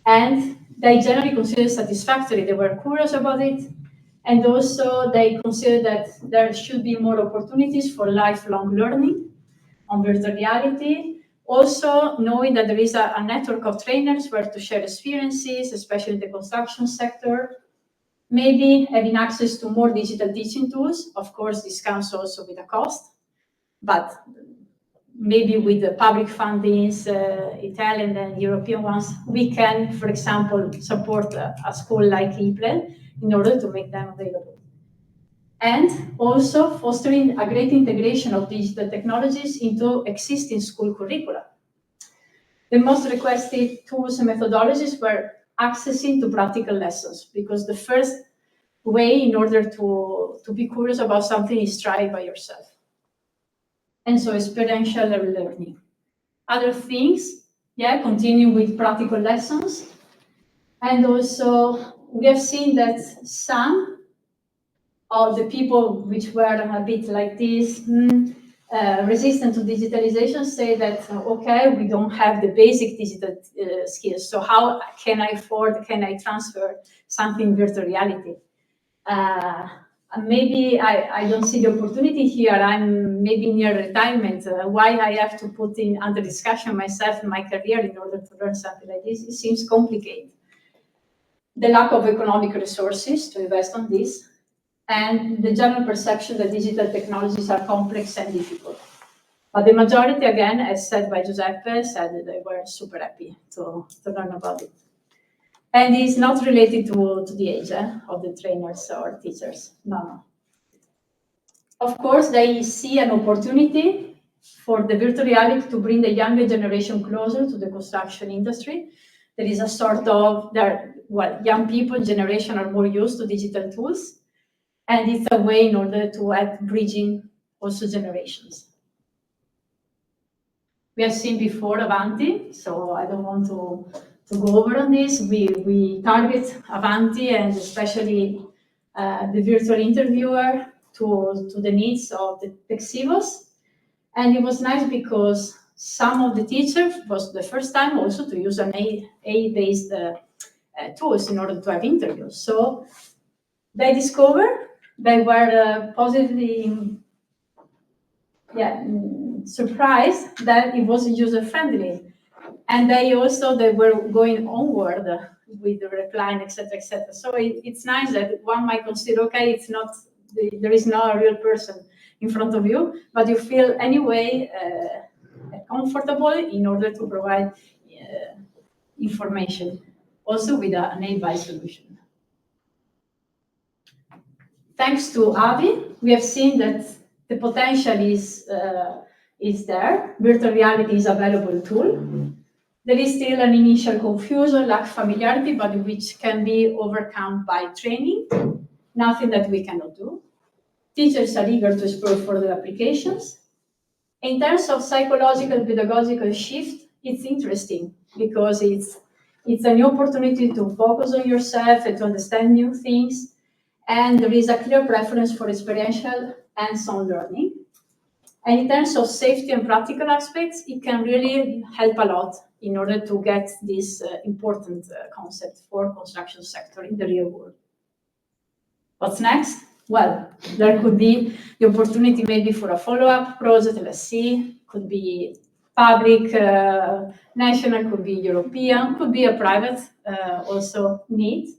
And they generally consider satisfactory. They were curious about it. And also they consider that there should be more opportunities for lifelong learning on virtual reality. Also knowing that there is a network of trainers where to share experiences, especially in the construction sector. Maybe having access to more digital teaching tools. Of course, this comes also with a cost, but maybe with the public fundings, Italian and European ones, we can, for example, support a school like IPLE in order to make them available. And also fostering a great integration of digital technologies into existing school curricula. The most requested tools and methodologies were accessing to practical lessons, because the first way in order to be curious about something is try it by yourself. And so experiential learning. Other things, continue with practical lessons. And also we have seen that some of the people which were a bit like this, resistant to digitalization, say that, okay, we don't have the basic digital skills, so how can I transfer something virtual reality? Maybe I don't see the opportunity here. I'm maybe near retirement. Why I have to put in under discussion myself and my career in order to learn something like this? It seems complicated. The lack of economic resources to invest on this, and the general perception that digital technologies are complex and difficult. But the majority, again, as said by Giuseppe, said that they were super happy to learn about it. And it's not related to the age of the trainers or teachers, no. Of course, they see an opportunity for the virtual reality to bring the younger generation closer to the construction industry. There is a sort of, young people generation are more used to digital tools, and it's a way in order to add bridging also generations. We have seen before Avanti, so I don't want to go over on this. We target Avanti and especially the virtual interviewer to the needs of the Texivos. And it was nice because some of the teachers was the first time also to use an AI-based tools in order to have interviews. So they discovered they were positively surprised that it was user-friendly. And they were going onward with the replying, etc., etc. So it's nice that one might consider, okay, it's not, there is no real person in front of you, but you feel anyway comfortable in order to provide information, also with an AI-based solution. Thanks to AVI, we have seen that the potential is is there. Virtual reality is a valuable tool. There is still an initial confusion, lack of familiarity, but which can be overcome by training. Nothing that we cannot do. Teachers are eager to explore further applications. In terms of psychological pedagogical shift, it's interesting because it's a new opportunity to focus on yourself and to understand new things. And there is a clear preference for experiential hands-on learning. And in terms of safety and practical aspects, it can really help a lot in order to get this important concept for construction sector in the real world. What's next? Well, there could be the opportunity maybe for a follow-up project, let's see, could be public, national, could be European, could be a private also need.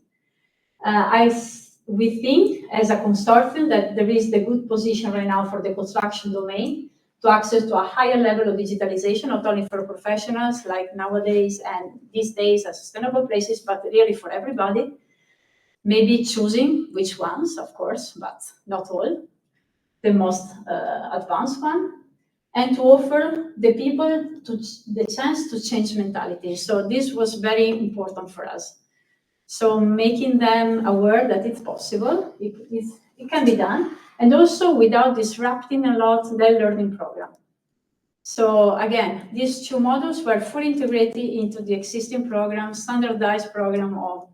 We think as a consortium that there is the good position right now for the construction domain to access to a higher level of digitalization, not only for professionals like nowadays and these days as sustainable places, but really for everybody. Maybe choosing which ones, of course, but not all, the most advanced one, and to offer the people the chance to change mentality. So this was very important for us. So making them aware that it's possible, it can be done, and also without disrupting a lot their learning program. So again, these two models were fully integrated into the existing program, standardized program of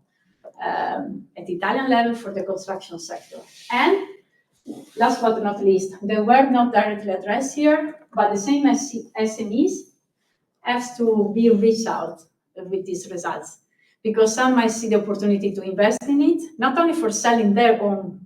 at the Italian level for the construction sector. And last but not least, they were not directly addressed here, but the same as SMEs have to be reached out with these results, because some might see the opportunity to invest in it, not only for selling their own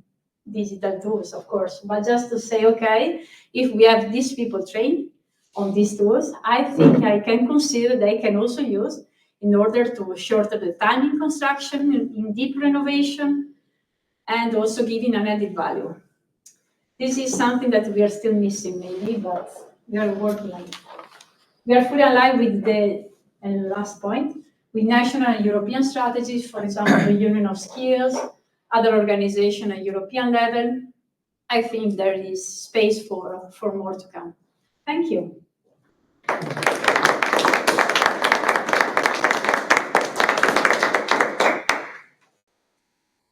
digital tools, of course, but just to say, okay, if we have these people trained on these tools, I think I can consider they can also use in order to shorten the time in construction, in deep renovation, and also giving an added value. This is something that we are still missing maybe, but we are working on it. We are fully aligned with the last point, with national and European strategies, for example, the Union of Skills, other organizations at European level. I think there is space for more to come. Thank you.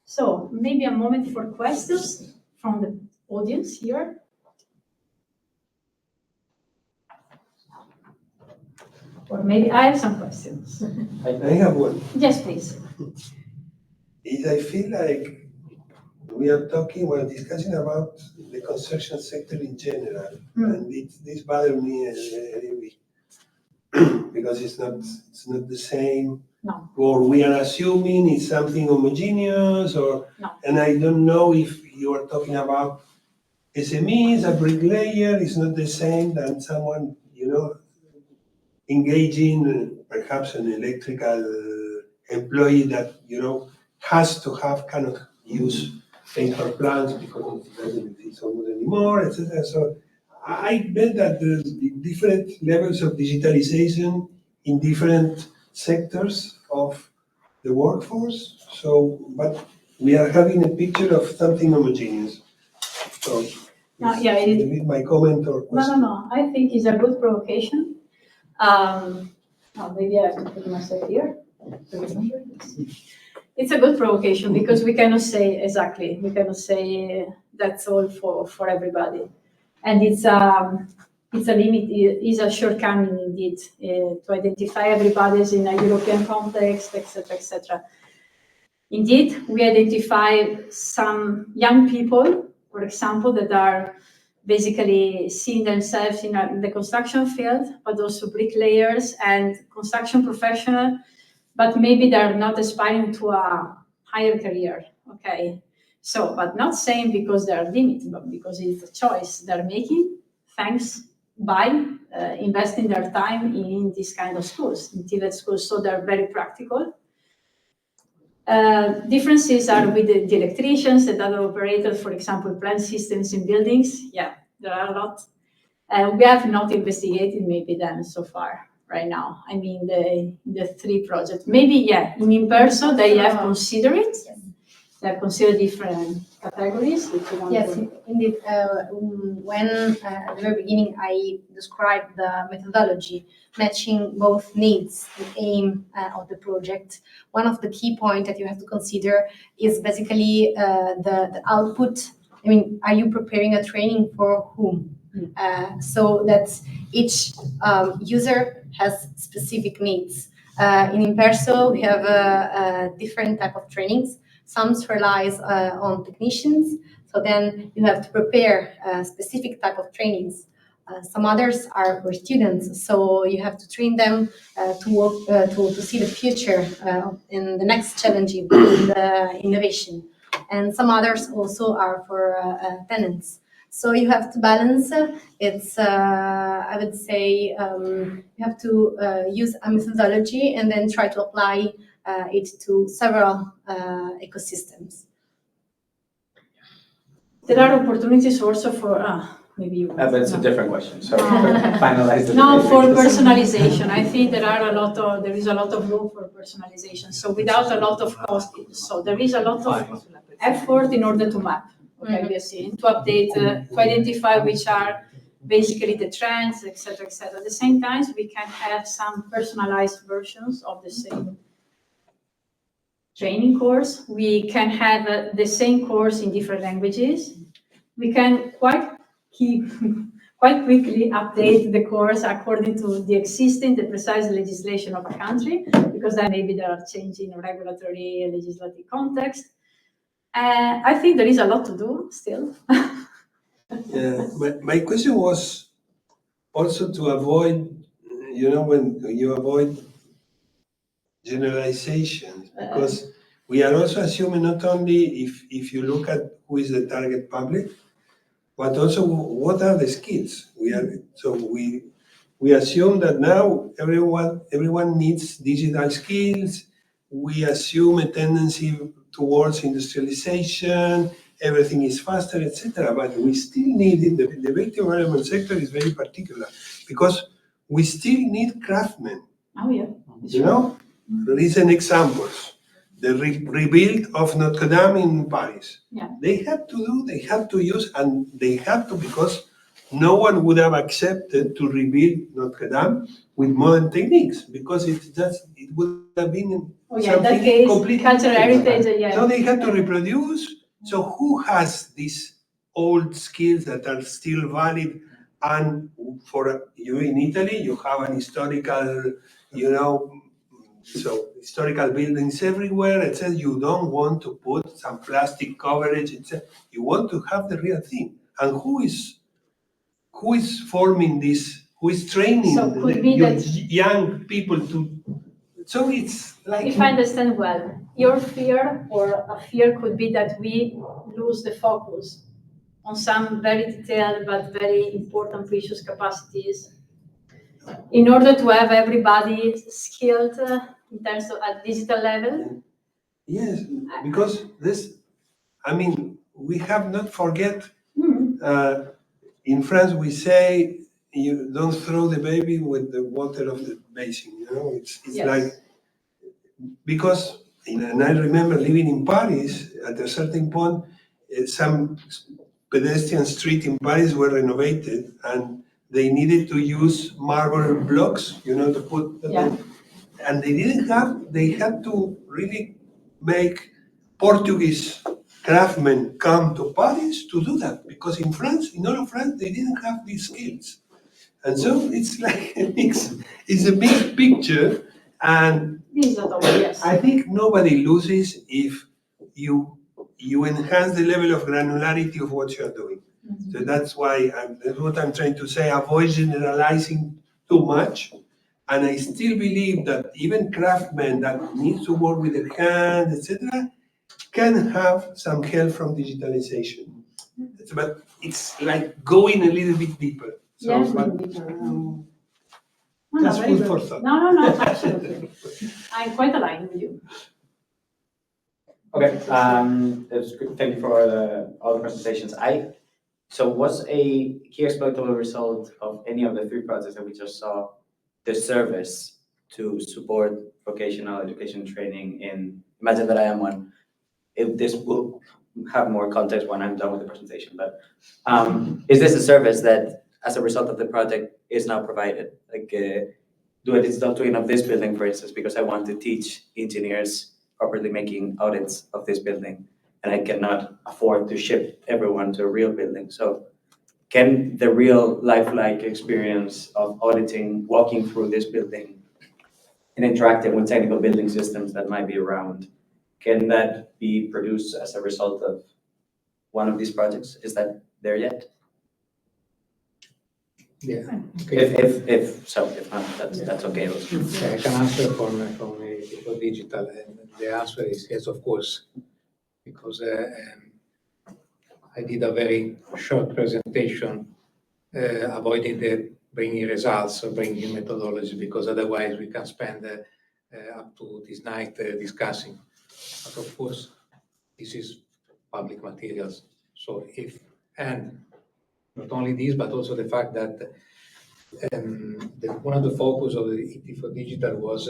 So maybe a moment for questions from the audience here. Or maybe I have some questions.
I have one.
Yes, please.
I feel like we're discussing about the construction sector in general, and this bothers me a little bit because it's not the same.
No.
Or we are assuming it's something homogeneous, or
No.
And I don't know if you are talking about SMEs, a bricklayer is not the same than someone engaging perhaps an electrical employee that has to have kind of use paper plants because it doesn't exist almost anymore, etc. So I bet that there's different levels of digitalization in different sectors of the workforce. So, but we are having a picture of something homogeneous. So, my comment or question.
No. I think it's a good provocation. Maybe I have to put myself here to remember this. It's a good provocation because we cannot say exactly. We cannot say that's all for everybody, and it's a limit. It's a shortcoming indeed to identify everybody as in a European context, etc., etc. Indeed, we identify some young people, for example, that are basically seeing themselves in the construction field, but also bricklayers and construction professionals, but maybe they're not aspiring to a higher career, okay? So, but not saying because they're limited, but because it's a choice they're making, thanks by investing their time in this kind of schools, in TVET schools, so they're very practical. Differences are with the electricians and other operators, for example, plant systems in buildings. Yeah, there are a lot. We have not investigated maybe them so far right now. I mean, the three projects. Maybe, in person, they have considered it. that consider different categories. If you want
Yes,
to-
indeed. When at the very beginning I described the methodology matching both needs and aim of the project, one of the key points that you have to consider is basically the output. I mean, are you preparing a training for whom? So that each user has specific needs. In Imperso, we have a different type of trainings. Some relies on technicians, so then you have to prepare a specific type of trainings. Some others are for students, so you have to train them to work to see the future in the next challenge in the innovation. And some others also are for tenants. So you have to balance. It's I would say you have to use a methodology and then try to apply it to several ecosystems.
There are opportunities also for, maybe you.
But it's a different question, so
Ah.
finalize the
No,
debate.
for personalization, I think there is a lot of room for personalization. So without a lot of cost, so there is a lot of effort in order to map, okay, we are seeing, to update, to identify which are basically the trends, etc., etc. At the same time, we can have some personalized versions of the same training course. We can have the same course in different languages. We can quite quickly update the course according to the precise legislation of a country, because then maybe there are changing regulatory and legislative context. I think there is a lot to do still.
Yeah, my question was also to avoid, when you avoid generalizations, because we are also assuming not only if you look at who is the target public, but also what are the skills. We assume that now everyone needs digital skills. We assume a tendency towards industrialization. Everything is faster, etc. But we still need it. The built environment sector is very particular because we still need craftsmen.
Oh yeah.
You know, recent examples. The rebuild of Notre Dame in Paris.
Yeah.
They had to use, and they had to because no one would have accepted to rebuild Notre Dame with modern techniques because it would have been
Oh yeah, in that case, cultural heritage, yeah.
So they had to reproduce. So who has these old skills that are still valid? And for you in Italy, you have an historical, so historical buildings everywhere. It says you don't want to put some plastic coverage. You want to have the real thing. And who is forming this? Who is training
So could be that-
young people to? So it's like.
If I understand well, your fear or a fear could be that we lose the focus on some very detailed but very important precious capacities in order to have everybody skilled in terms of at digital level.
Yes, because we have not forget. In France, we say you don't throw the baby with the water of the basin. It's
Yes.
like because and I remember living in Paris. At a certain point, some pedestrian street in Paris were renovated, and they needed to use marble blocks, to put.
Yeah.
And they didn't have. They had to really make Portuguese craftsmen come to Paris to do that because in France, in all of France, they didn't have these skills, and so it's like it's a big picture, and
Yes.
I think nobody loses if you enhance the level of granularity of what you are doing. So that's why that's what I'm trying to say. Avoid generalizing too much. And I still believe that even craftsmen that need to work with their hands, etc., can have some help from digitalization. But it's like going a little bit deeper. So,
Yes,
but, just
very
food for
good.
thought.
No, absolutely. I'm quite aligned with you.
Okay, that's good. Thank you for all the presentations. So was a key exploitable result of any of the three projects that we just saw the service to support vocational education training in, imagine that I am one, this will have more context when I'm done with the presentation, but is this a service that, as a result of the project, is now provided? Like, do a digital twin of this building, for instance, because I want to teach engineers properly making audits of this building, and I cannot afford to ship everyone to a real building. So can the real lifelike experience of auditing, walking through this building and interacting with technical building systems that might be around, can that be produced as a result of one of these projects? Is that there yet?
Yeah.
If not, that's okay.
Okay, I can answer from digital, and the answer is yes, of course, because I did a very short presentation avoiding the bringing results or bringing methodology, because otherwise we can spend up to this night discussing. But of course, this is public materials. So and not only this, but also the fact that one of the focus of the ET for Digital was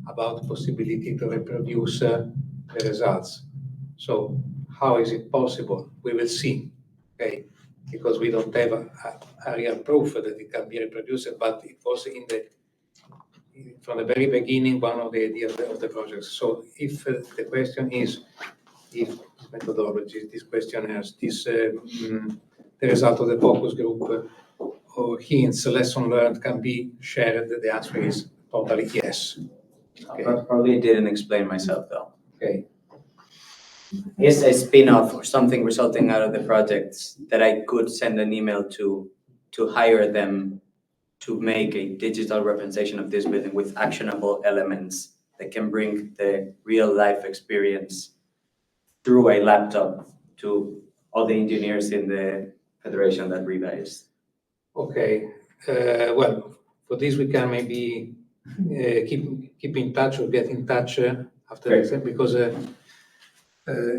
about possibility to reproduce the results. So how is it possible? We will see, okay? Because we don't have a real proof that it can be reproduced, but it was from the very beginning one of the ideas of the project. So if the question is, if methodologies, these questionnaires, the result of the focus group, or hints, lesson learned can be shared, the answer is totally yes.
Okay. Probably didn't explain myself though.
Okay.
Is a spin-off or something resulting out of the projects that I could send an email to hire them to make a digital representation of this building with actionable elements that can bring the real life experience through a laptop to all the engineers in the federation that revised.
Okay. Well, for this we can maybe keep in touch or get in touch after
Great.
this, because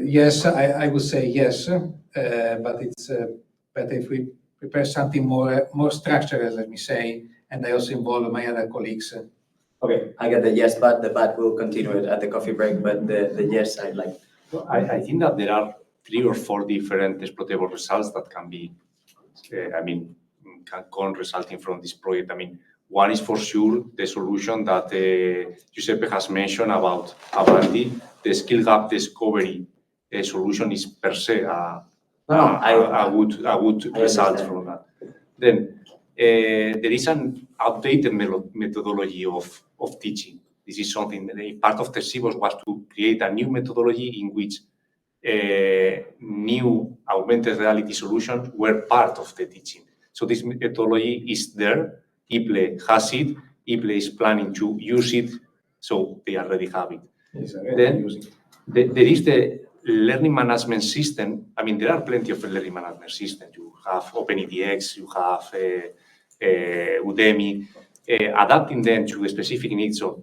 yes, I would say yes, but it's better if we prepare something more structured, let me say, and I also involve my other colleagues.
Okay, I get the yes, but the but will continue it at the coffee break, but the yes, I'd like.
I think that there are 3 or 4 different exploitable results that can be, can come resulting from this project. I mean, one is for sure the solution that Giuseppe has mentioned about Avanti, the skill gap discovery solution is per se a good result from that. Then there is an updated methodology of teaching. This is something that part of the CBOS was to create a new methodology in which new augmented reality solutions were part of the teaching. So this methodology is there. IPLE has it. IPLE is planning to use it. So they already have it. Then there is the learning management system. I mean, there are plenty of learning management systems. You have OpenEDX, you have Udemy, adapting them to the specific needs of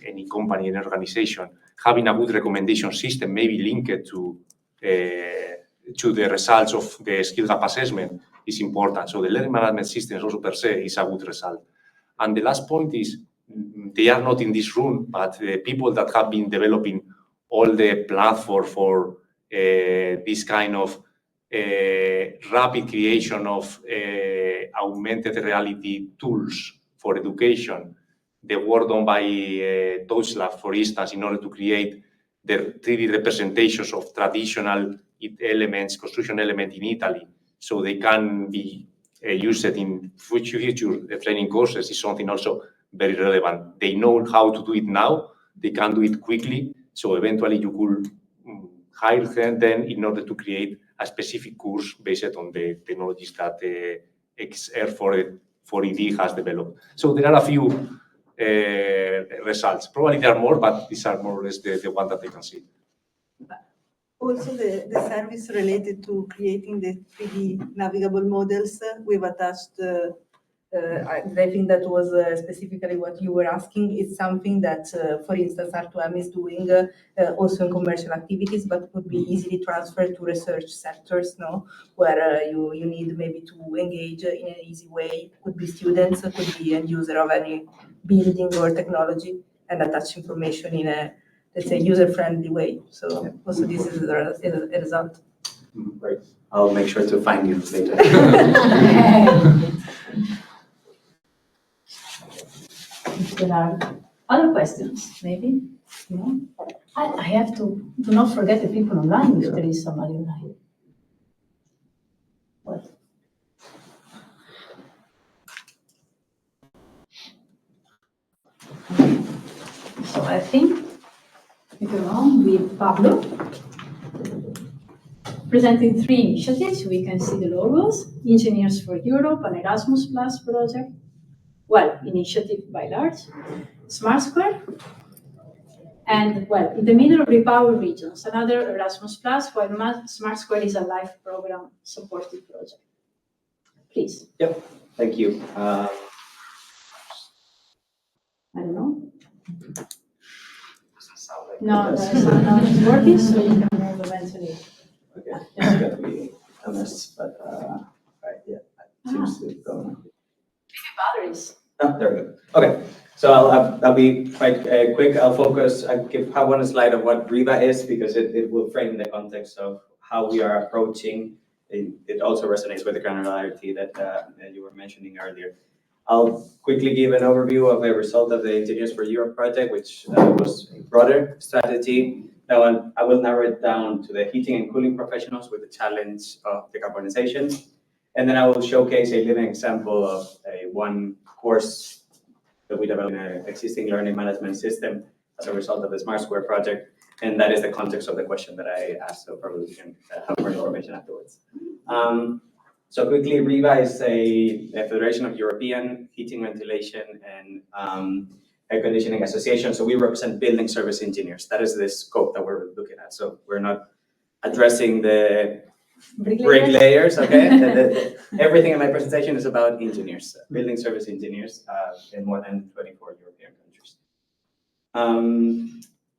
any company and organization, having a good recommendation system, maybe linked to the results of the skill gap assessment is important. So the learning management systems also per se is a good result. And the last point is, they are not in this room, but the people that have been developing all the platform for this kind of rapid creation of augmented reality tools for education, the work done by Touchlab, for instance, in order to create the 3D representations of traditional elements, construction element in Italy, so they can be used in future training courses is something also very relevant. They know how to do it now, they can do it quickly, so eventually you could hire them in order to create a specific course based on the technologies that XR4ED has developed. So there are a few results. Probably there are more, but these are more or less the one that they can see.
Also, the service related to creating the 3D navigable models, we've attached, I think that was specifically what you were asking. It's something that, for instance, R2M is doing also in commercial activities, but could be easily transferred to research sectors, no? Where you need maybe to engage in an easy way. Could be students, could be end user of any building or technology, and attach information in a let's say, user-friendly way. So also this is a result.
Great. I'll make sure to find you later.
If there are other questions, maybe, you know. I have to do not forget the people online if there is somebody online. What? So I think we go on with Pablo, presenting 3 initiatives. We can see the logos: Engineers for Europe, an Erasmus Plus project, well, initiative by large, Smart Square, and, well, in the middle, Repower Regions, another Erasmus Plus, while Smart Square is a live program supported project. Please.
Yep, thank you.
I don't know.
Doesn't sound like
No,
it does.
it's working, so you can move eventually.
Okay, it's gonna be a mess, but, right, yeah, it seems to go.
Batteries.
Oh, there we go. Okay, so I'll be quite quick. I'll have one slide of what Riva is, because it will frame the context of how we are approaching. It also resonates with the granularity that you were mentioning earlier. I'll quickly give an overview of a result of the Engineers for Europe project, which was a broader strategy. Now, I will narrow it down to the heating and cooling professionals with the challenge of decarbonization. And then I will showcase a living example of one course that we developed in an existing learning management system as a result of the Smart Square project. And that is the context of the question that I asked, so probably we can have more information afterwards. So quickly, Riva is a Federation of European Heating, Ventilation, and Air Conditioning Association. So we represent building service engineers. That is the scope that we're looking at. So we're not addressing the bricklayers, okay? Everything in my presentation is about engineers, building service engineers in more than 24 European countries.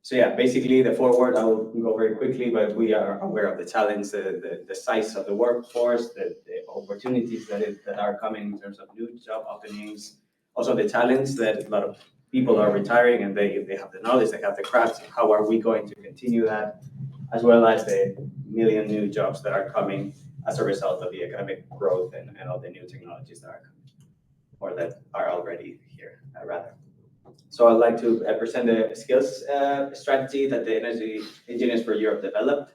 So yeah, basically the forward, I will go very quickly, but we are aware of the challenge, the size of the workforce, the opportunities that are coming in terms of new job openings, also the challenge that a lot of people are retiring and they have the knowledge, they have the craft. How are we going to continue that? As well as the million new jobs that are coming as a result of the economic growth and all the new technologies that are coming, or that are already here, rather. So I'd like to present the skills strategy that the Energy Engineers for Europe developed.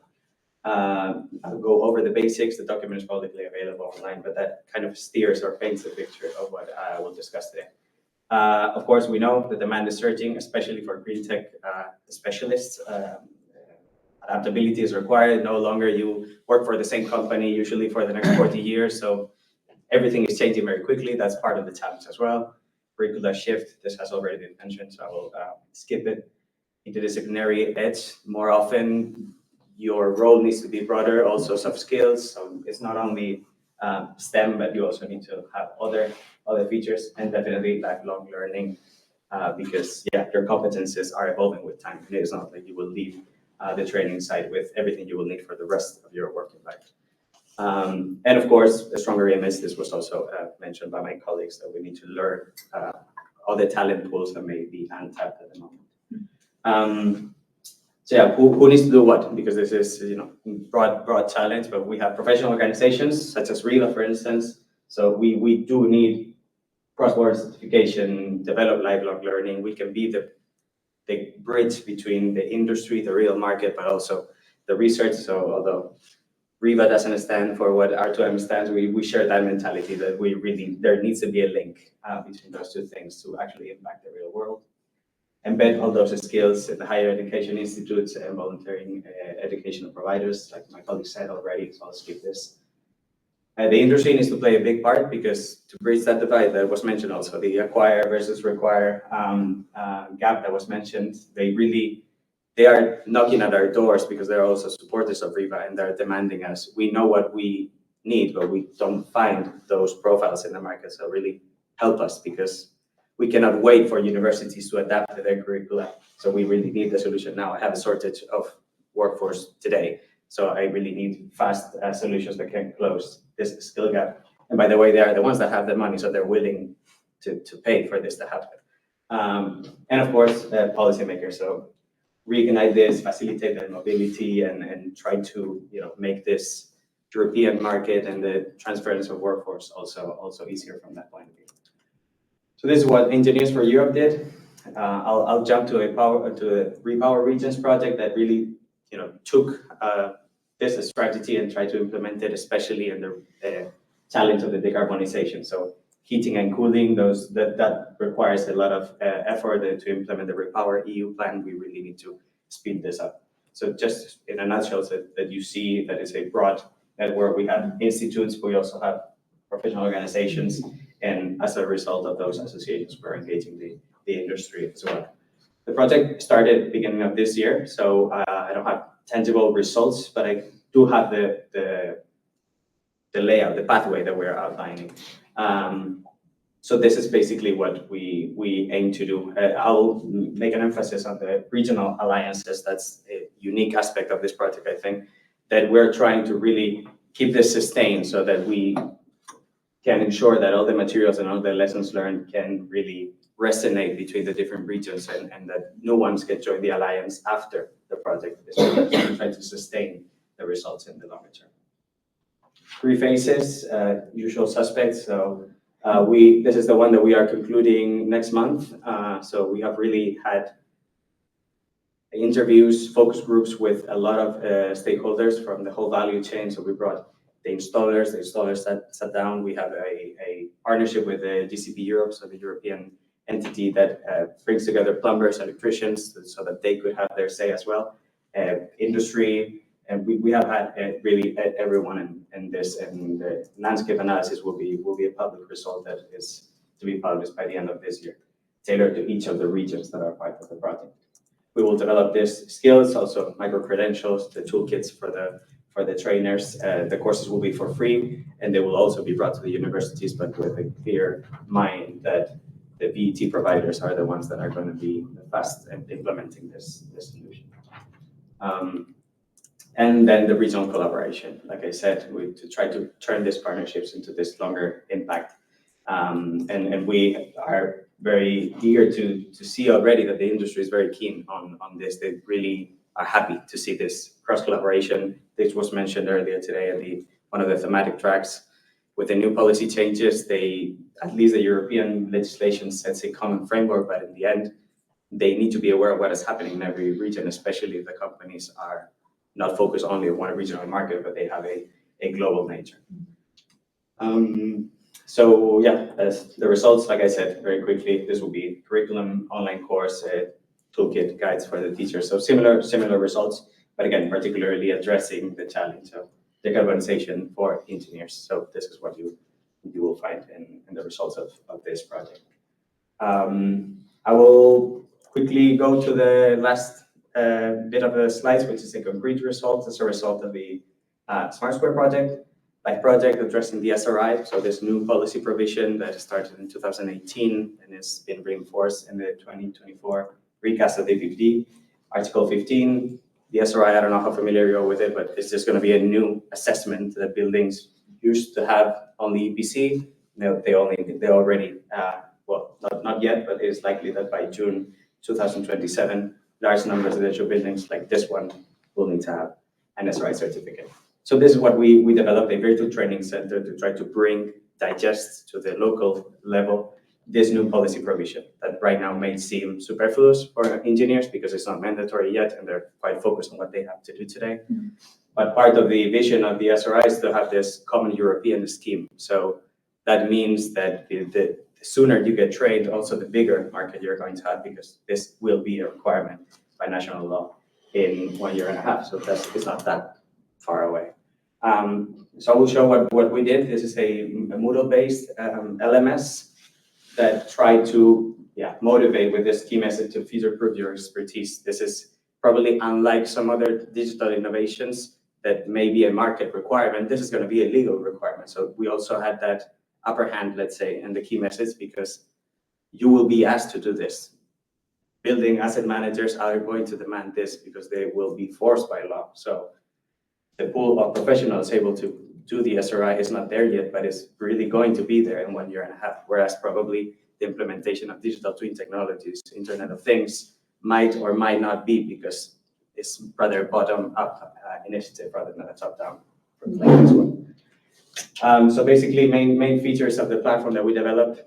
I'll go over the basics. The document is publicly available online, but that kind of steers or paints a picture of what I will discuss today. Of course, we know the demand is surging, especially for green tech specialists. Adaptability is required. No longer you work for the same company, usually for the next 40 years. So everything is changing very quickly. That's part of the challenge as well. Curricular shift, this has already been mentioned, so I will skip it. Interdisciplinary edge, more often your role needs to be broader, also soft skills. So it's not only STEM, but you also need to have other features, and definitely lifelong learning, because yeah, your competences are evolving with time. It is not like you will leave the training site with everything you will need for the rest of your working life. And of course, a stronger EMS, this was also mentioned by my colleagues, that we need to learn all the talent pools that may be untapped at the moment. So yeah, who needs to do what? Because this is, broad challenge, but we have professional organizations such as Riva, for instance. So we do need cross-border certification, develop lifelong learning. We can be the bridge between the industry, the real market, but also the research. So although Riva doesn't stand for what R2M stands, we share that mentality that there needs to be a link between those two things to actually impact the real world. Embed all those skills in the higher education institutes and voluntary educational providers, like my colleague said already, so I'll skip this. The industry needs to play a big part, because to bridge that divide that was mentioned also, the acquire versus require gap that was mentioned, they are knocking at our doors because they're also supporters of Riva and they're demanding us. We know what we need, but we don't find those profiles in the market. So really help us, because we cannot wait for universities to adapt to their curricula. So we really need the solution now. I have a shortage of workforce today. So I really need fast solutions that can close this skill gap. And by the way, they are the ones that have the money, so they're willing to pay for this to happen. And of course, policymakers. So reignite this, facilitate their mobility, and try to make this European market and the transference of workforce also easier from that point of view. So this is what Engineers for Europe did. I'll jump to a Repower Regions project that really took this strategy and tried to implement it, especially in the challenge of the decarbonization. So heating and cooling, that requires a lot of effort to implement the Repower EU plan. We really need to speed this up. So just in a nutshell, so that you see that it's a broad network. We have institutes, but we also have professional organizations, and as a result of those associations, we're engaging the industry as well. The project started beginning of this year, so I don't have tangible results, but I do have the layout, the pathway that we're outlining. So this is basically what we aim to do. I'll make an emphasis on the regional alliances. That's a unique aspect of this project, I think, that we're trying to really keep this sustained so that we can ensure that all the materials and all the lessons learned can really resonate between the different regions, and that no one's can join the alliance after the project is finished. Try to sustain the results in the longer term. 3 phases, usual suspects. So this is the one that we are concluding next month. So we have really had interviews, focus groups with a lot of stakeholders from the whole value chain. So we brought the installers sat down. We have a partnership with the GCP Europe, so the European entity that brings together plumbers, electricians, so that they could have their say as well. Industry, and we have had really everyone in this, and the landscape analysis will be a public result that is to be published by the end of this year, tailored to each of the regions that are part of the project. We will develop these skills, also micro-credentials, the toolkits for the trainers. The courses will be for free, and they will also be brought to the universities, but with a clear mind that the VET providers are the ones that are going to be fast at implementing this solution. And then the regional collaboration, like I said, to try to turn these partnerships into this longer impact. And we are very eager to see already that the industry is very keen on this. They really are happy to see this cross-collaboration. This was mentioned earlier today at one of the thematic tracks. With the new policy changes, at least the European legislation sets a common framework, but in the end, they need to be aware of what is happening in every region, especially if the companies are not focused only on one regional market, but they have a global nature. So yeah, as the results, like I said, very quickly, this will be curriculum, online course, toolkit, guides for the teachers. So similar results, but again, particularly addressing the challenge of decarbonization for engineers. So this is what you will find in the results of this project. I will quickly go to the last bit of the slides, which is a concrete result as a result of the Smart Square project. Life project addressing the SRI, so this new policy provision that started in 2018 and has been reinforced in the 2024 recast of the APPD. Article 15, the SRI, I don't know how familiar you are with it, but it's just going to be a new assessment that buildings used to have on the EPC. They already, well, not yet, but it is likely that by June 2027, large number of residential buildings like this one will need to have an SRI certificate. So this is what we developed, a virtual training center to try to digest to the local level this new policy provision that right now may seem superfluous for engineers because it's not mandatory yet and they're quite focused on what they have to do today. Mm-hmm. But part of the vision of the SRI is to have this common European scheme. So that means that the sooner you get trained, also the bigger market you're going to have, because this will be a requirement by national law in 1.5 years. So it's not that far away. So I will show what we did. This is a Moodle-based LMS that tried to motivate with this key message to future-proof your expertise. This is probably unlike some other digital innovations that may be a market requirement. This is going to be a legal requirement. So we also had that upper hand, let's say, in the key message, because you will be asked to do this. Building asset managers are going to demand this because they will be forced by law. So the pool of professionals able to do the SRI is not there yet, but it's really going to be there in 1.5 years, whereas probably the implementation of digital twin technologies, Internet of Things, might or might not be because it's rather bottom-up initiative rather than a top-down like this one. So basically, main features of the platform that we developed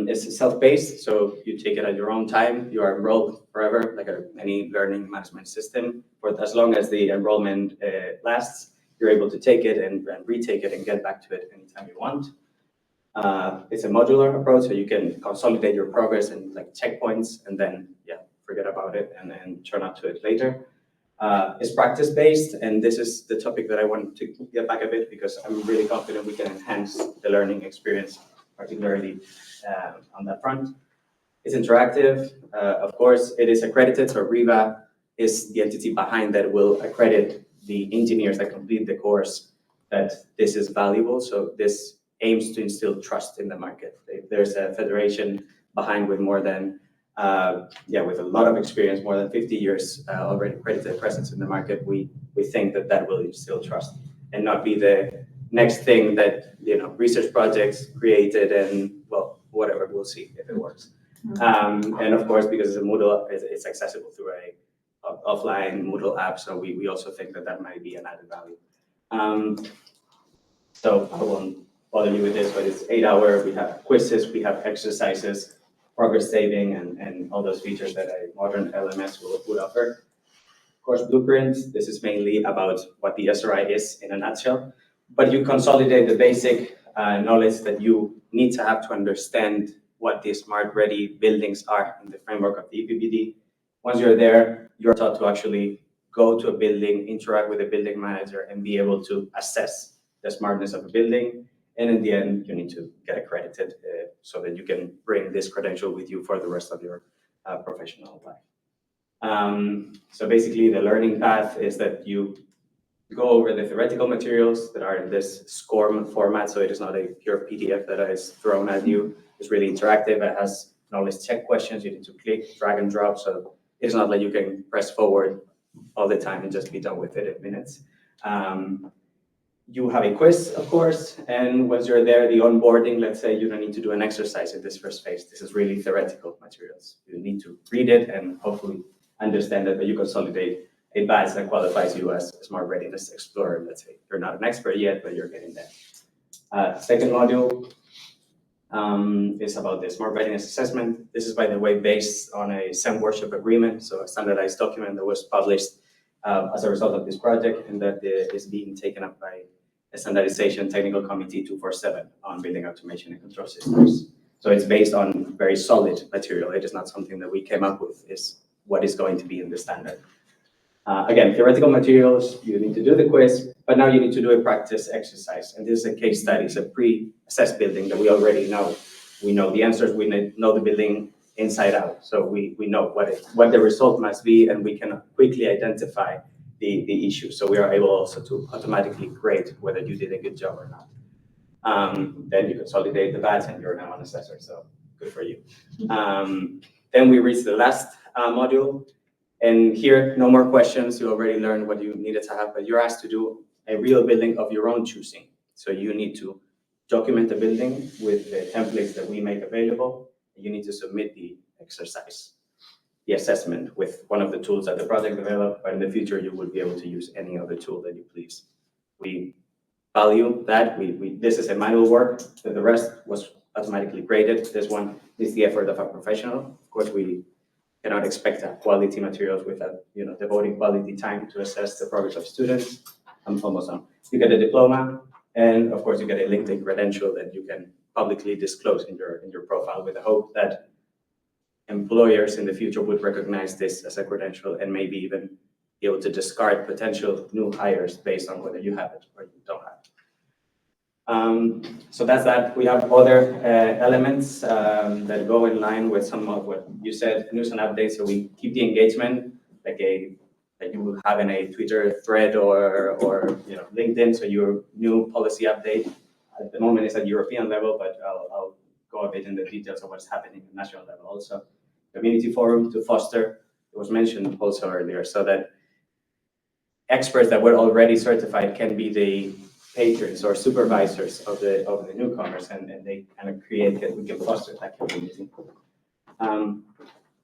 is self-paced, so you take it at your own time. You are enrolled forever, like any learning management system. For as long as the enrollment lasts, you're able to take it and retake it and get back to it anytime you want. It's a modular approach, so you can consolidate your progress and like checkpoints, and then forget about it and then turn up to it later. It's practice-based, and this is the topic that I want to get back a bit because I'm really confident we can enhance the learning experience, particularly on that front. It's interactive. Of course, it is accredited, so RIVA is the entity behind that will accredit the engineers that complete the course that this is valuable. So this aims to instill trust in the market. There's a federation behind with more than with a lot of experience, more than 50 years already accredited presence in the market. We think that will instill trust and not be the next thing that research projects created and whatever, we'll see if it works. And of course, because it's a Moodle, it's accessible through a offline Moodle app, so we also think that might be an added value. So I won't bother you with this, but it's 8 hour. We have quizzes, we have exercises, progress saving, and all those features that a modern LMS would offer. Course blueprints, this is mainly about what the SRI is in a nutshell, but you consolidate the basic knowledge that you need to have to understand what the smart ready buildings are in the framework of the EPBD. Once you're there, you're taught to actually go to a building, interact with a building manager, and be able to assess the smartness of a building. And in the end, you need to get accredited so that you can bring this credential with you for the rest of your professional life. So basically, the learning path is that you go over the theoretical materials that are in this SCORM format, so it is not a pure PDF that is thrown at you. It's really interactive. It has knowledge check questions. You need to click, drag and drop, so it's not like you can press forward all the time and just be done with it in minutes. You have a quiz, of course, and once you're there, the onboarding, let's say you don't need to do an exercise in this first phase. This is really theoretical materials. You need to read it and hopefully understand it, but you consolidate a badge that qualifies you as a Smart Readiness Explorer, let's say. You're not an expert yet, but you're getting there. Second module is about the Smart Readiness Assessment. This is, by the way, based on a SEM workshop agreement, so a standardized document that was published as a result of this project, and that is being taken up by a standardization technical committee 247 on building automation and control systems. So it's based on very solid material. It is not something that we came up with, it's what is going to be in the standard. Again, theoretical materials, you need to do the quiz, but now you need to do a practice exercise. And this is a case study, it's a pre-assessed building that we already know. We know the answers, we know the building inside out. So we know what the result must be, and we can quickly identify the issue. So we are able also to automatically grade whether you did a good job or not. Then you consolidate the badge and you're now an assessor, so good for you. Then we reach the last module. And here, no more questions. You already learned what you needed to have, but you're asked to do a real building of your own choosing. So you need to document the building with the templates that we make available. You need to submit the exercise, the assessment with one of the tools that the project developed, but in the future, you will be able to use any other tool that you please. We value that. This is a manual work, that the rest was automatically graded. This one is the effort of a professional. Of course, we cannot expect quality materials without devoting quality time to assess the progress of students. I'm almost done. You get a diploma, and of course you get a LinkedIn credential that you can publicly disclose in your profile, with the hope that employers in the future would recognize this as a credential and maybe even be able to discard potential new hires based on whether you have it or you don't have it. So that's that. We have other elements that go in line with some of what you said, news and updates. So we keep the engagement like you will have in a Twitter thread or LinkedIn. So your new policy update at the moment is at European level, but I'll go a bit in the details of what's happening at national level also. Community forum to foster, it was mentioned also earlier, so that experts that were already certified can be the patrons or supervisors of the newcomers, and they kind of create that we can foster that community.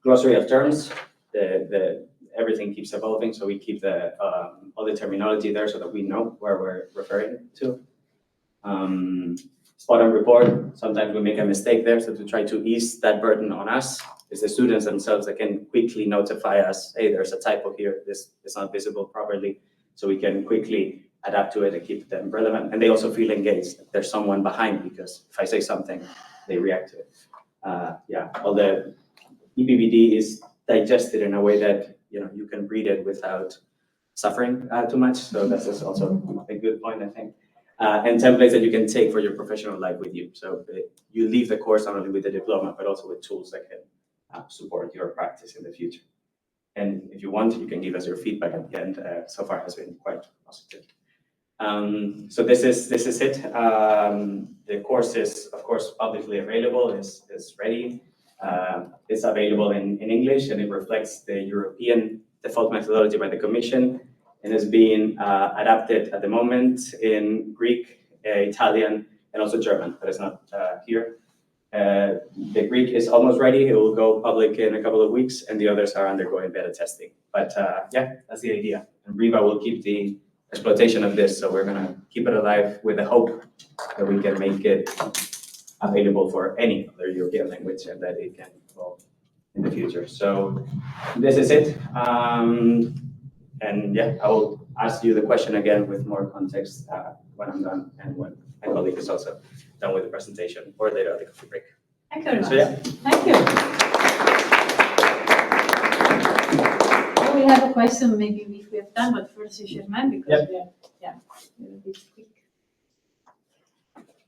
glossary of terms. Everything keeps evolving, so we keep all the terminology there so that we know where we're referring to. Spot on report, sometimes we make a mistake there, so to try to ease that burden on us, it's the students themselves that can quickly notify us, hey, there's a typo here, this is not visible properly, so we can quickly adapt to it and keep them relevant. And they also feel engaged, that there's someone behind, because if I say something, they react to it. All the EPBD is digested in a way that you can read it without suffering too much. So that's also a good point, I think. And templates that you can take for your professional life with you. So you leave the course not only with the diploma, but also with tools that can support your practice in the future. And if you want, you can give us your feedback at the end. So far has been quite positive. So this is it. The course is, of course, publicly available, is ready. It's available in English, and it reflects the European default methodology by the Commission, and is being adapted at the moment in Greek, Italian, and also German, but it's not here. The Greek is almost ready. It will go public in a couple of weeks, and the others are undergoing beta testing. But that's the idea. And Riva will keep the exploitation of this, so we're gonna keep it alive with the hope that we can make it available for any other European language and that it can evolve in the future. So this is it. And I will ask you the question again with more context when I'm done and when my colleague is also done with the presentation or later at the coffee break.
Thank you very much.
So
Thank you. We have a question, maybe if we have time, but first you should mind because we're a bit quick.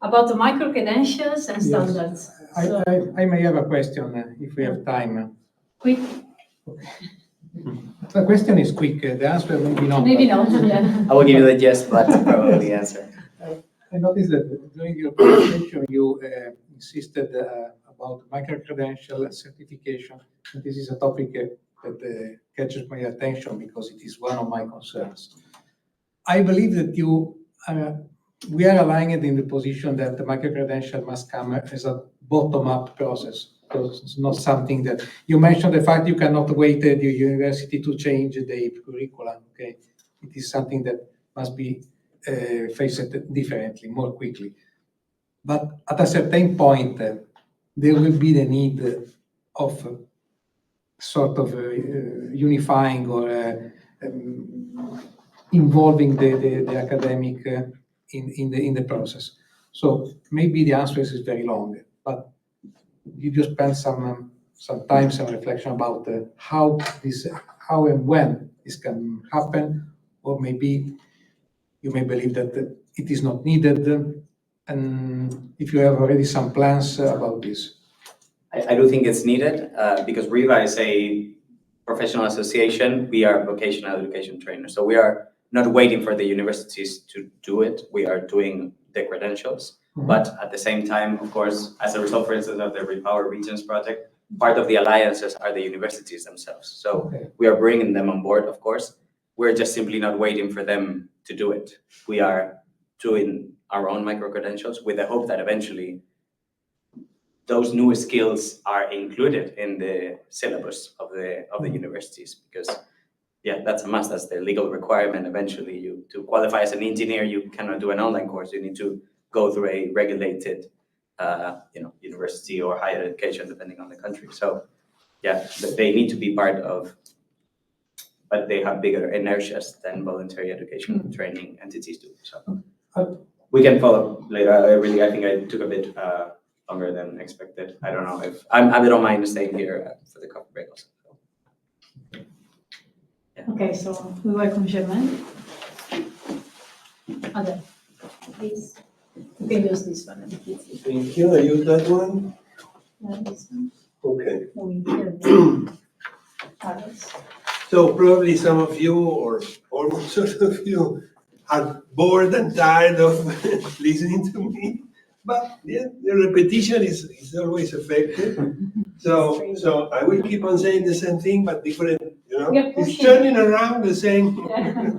About the micro credentials and standards.
I may have a question if we have time.
Quick,
The question is quick, the answer maybe not.
maybe
but-
not, yeah.
I will give you the yes, but probably the answer.
I noticed that during your presentation, you insisted about micro-credential certification. And this is a topic that catches my attention because it is one of my concerns. I believe that we are aligned in the position that the micro-credential must come as a bottom-up process. Because it's not something that you mentioned the fact you cannot wait at the university to change the curriculum. Okay, it is something that must be faced differently, more quickly. But at a certain point, there will be the need of sort of unifying or involving the academic in the process. So maybe the answer is very long, but you just spend some time, some reflection about how and when this can happen, or maybe you may believe that it is not needed, and if you have already some plans about this.
I do think it's needed because Riva is a professional association. We are vocational education trainers. So we are not waiting for the universities to do it. We are doing the credentials.
Mhm.
But at the same time, of course, as a result, for instance, of the Repower Regions project, part of the alliances are the universities themselves. So
Okay.
we are bringing them on board, of course. We're just simply not waiting for them to do it. We are doing our own micro-credentials with the hope that eventually those new skills are included in the syllabus of the universities, because that's a must. That's the legal requirement. Eventually, to qualify as an engineer, you cannot do an online course. You need to go through a regulated, university or higher education, depending on the country. So, they need to be part of, but they have bigger inertias than voluntary education training entities do. So we can follow later. I think I took a bit longer than expected. I don't know if I don't mind staying here for the coffee break also.
Okay, so we welcome Germain. Other, please. You can use this one.
Thank you. I use that one.
This one.
Okay.
We hear others.
So probably some of you, or almost all of you, are bored and tired of listening to me. But the repetition is always effective. So I will keep on saying the same thing, but different, it's turning around the same,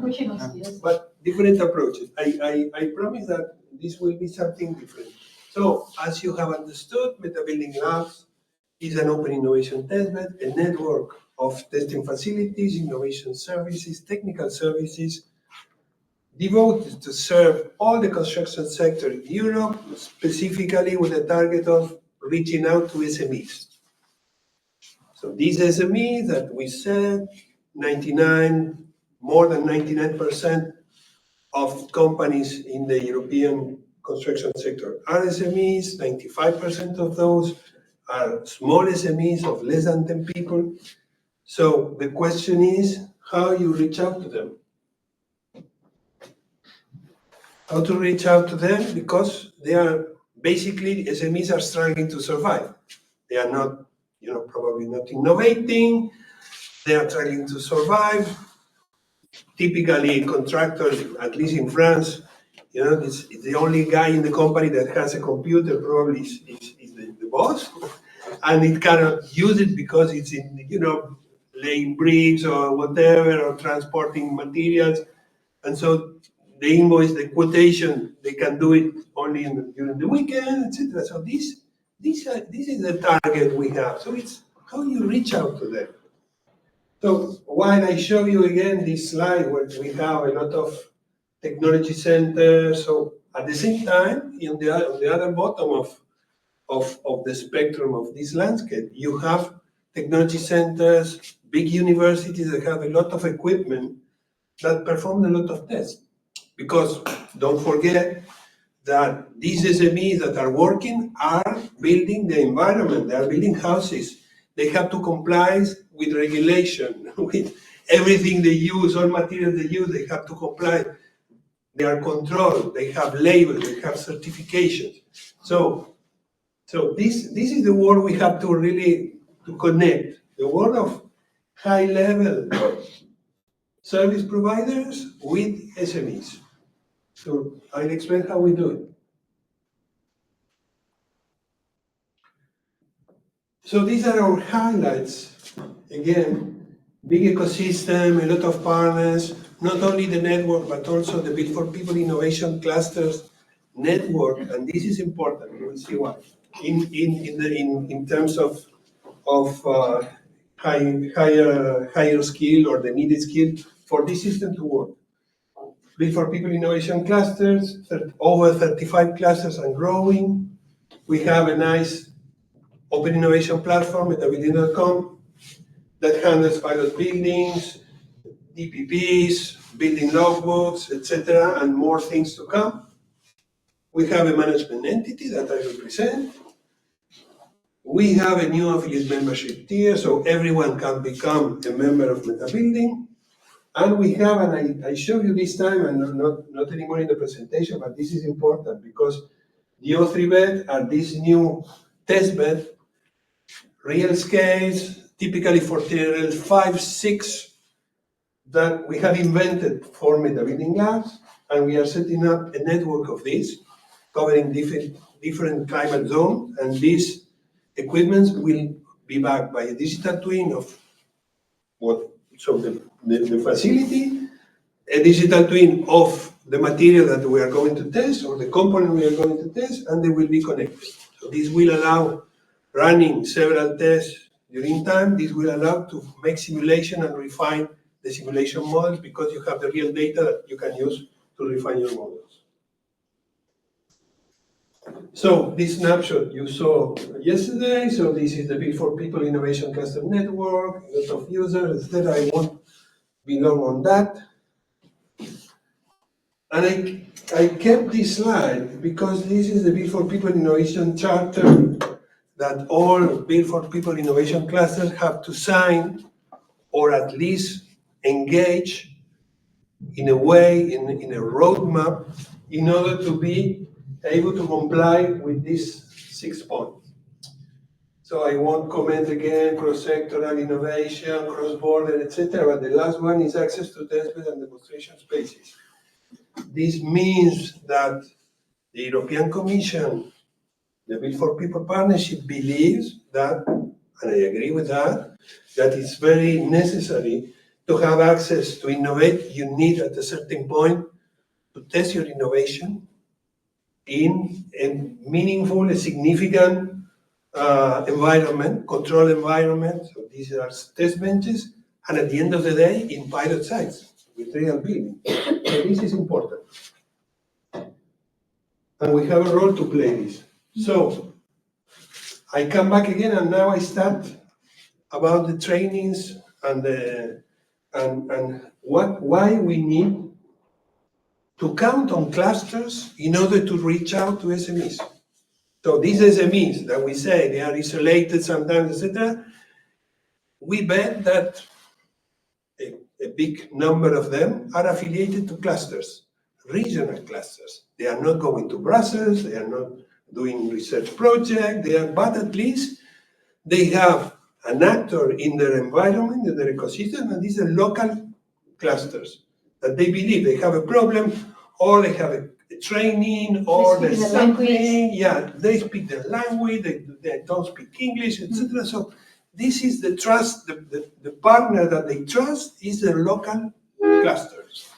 Pushing us, yes.
but different approaches. I promise that this will be something different. So as you have understood, Meta Building Labs is an open innovation testbed, a network of testing facilities, innovation services, technical services, devoted to serve all the construction sector in Europe, specifically with the target of reaching out to SMEs. So these SMEs that we said, more than 99% of companies in the European construction sector are SMEs, 95% of those are small SMEs of less than 10 people. So the question is how you reach out to them. How to reach out to them, because they are basically, SMEs are struggling to survive. They are not, probably not innovating. They are trying to survive. Typically, contractors, at least in France, it's the only guy in the company that has a computer probably is the boss, and it cannot use it because it's in, laying bricks or whatever, or transporting materials, and so the invoice, the quotation, they can do it only during the weekend, etc. So this is the target we have. So it's how you reach out to them. So while I show you again this slide where we have a lot of technology centers, so at the same time, on the other bottom of the spectrum of this landscape, you have technology centers, big universities that have a lot of equipment that perform a lot of tests. Because don't forget that these SMEs that are working are building the environment, they are building houses. They have to comply with regulation, with everything they use, all materials they use, they have to comply. They are controlled, they have labels, they have certifications. So this is the world we have to really to connect. The world of high level service providers with SMEs. So I'll explain how we do it. So these are our highlights. Again, big ecosystem, a lot of partners, not only the network, but also the Build for People Innovation Clusters network, and this is important, you will see why. In terms of higher skill or the needed skill for this system to work. Build for People Innovation Clusters, over 35 clusters and growing. We have a nice open innovation platform at wd.com that handles pilot buildings, DPPs, building logbooks, etc., and more things to come. We have a management entity that I represent. We have a new affiliate membership tier, so everyone can become a member of MetaBuilding. And we have, and I show you this time, and not anymore in the presentation, but this is important because the O3 bed are this new test bed, real scales, typically for TRL 5, 6, that we have invented for MetaBuilding labs, and we are setting up a network of these, covering different climate zones, and these equipments will be backed by a digital twin of the facility, a digital twin of the material that we are going to test, or the component we are going to test, and they will be connected. So this will allow running several tests during time. This will allow to make simulation and refine the simulation models because you have the real data that you can use to refine your models. So this snapshot you saw yesterday. So this is the Build for People Innovation Cluster Network, a lot of users, etc. I won't be long on that. And I kept this slide because this is the Build for People Innovation Charter that all Build for People Innovation clusters have to sign or at least engage in a way, in a roadmap, in order to be able to comply with these 6 points. So I won't comment again, cross-sectoral innovation, cross-border, etc. But the last one is access to testbed and demonstration spaces. This means that the European Commission, the Build for People Partnership believes that, and I agree with that it's very necessary to have access to innovate. You need at a certain point to test your innovation in a meaningful, a significant environment, control environment. So these are test benches, and at the end of the day, in pilot sites with real building. So this is important. And we have a role to play this. So I come back again, and now I start about the trainings and why we need to count on clusters in order to reach out to SMEs. So these SMEs that we say they are isolated sometimes, etc., we bet that a big number of them are affiliated to clusters, regional clusters. They are not going to Brussels, they are not doing research projects, but at least they have an actor in their environment, in their ecosystem, and these are local clusters that they believe they have a problem, or they have a training, or
They speak
there's
the language.
something. Yeah, they speak the language, they don't speak English, etc. So this is the trust, the partner that they trust is the local clusters.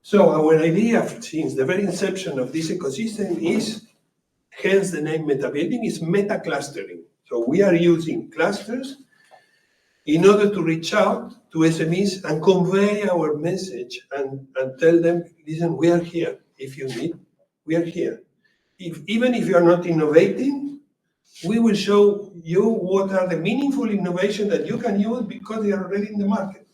So our idea since the very inception of this ecosystem is, hence the name meta building, is meta clustering. So we are using clusters in order to reach out to SMEs and convey our message and tell them, listen, we are here. If you need, we are here. Even if you are not innovating, we will show you what are the meaningful innovation that you can use because they are already in the market.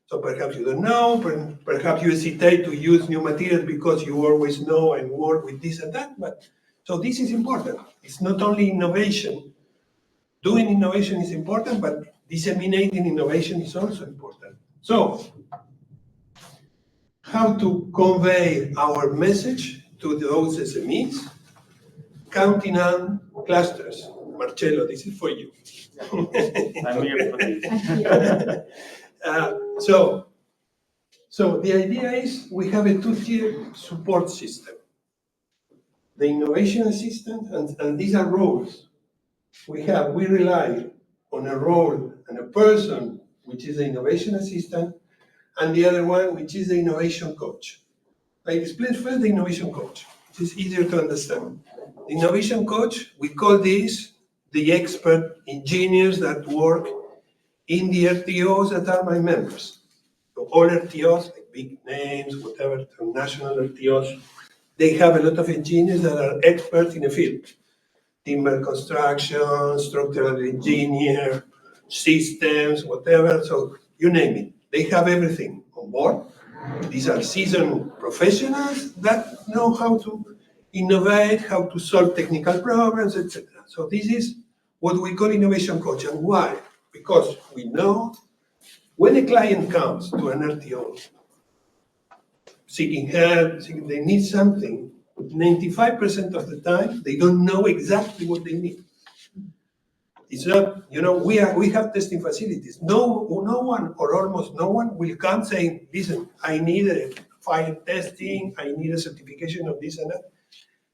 So perhaps you don't know, perhaps you hesitate to use new materials because you always know and work with this and that. But so this is important. It's not only innovation. Doing innovation is important, but disseminating innovation is also important. So, how to convey our message to those SMEs? Counting on clusters. Marcello, this is for you.
I'm here for this.
So the idea is we have a two-tier support system. The innovation assistant, and these are roles. We rely on a role and a person, which is the innovation assistant, and the other one, which is the innovation coach. I explain first the innovation coach. It is easier to understand. The innovation coach, we call this the expert engineers that work in the RTOs that are my members. So all RTOs, like big names, whatever, national RTOs, they have a lot of engineers that are experts in a field. Timber construction, structural engineer, systems, whatever, so you name it. They have everything on board. These are seasoned professionals that know how to innovate, how to solve technical problems, etc. So this is what we call innovation coach. And why? Because we know when a client comes to an RTO seeking help, they need something, 95% of the time, they don't know exactly what they need. It's not, we have testing facilities. No one or almost no one will come saying, listen, I need a fire testing, I need a certification of this and that.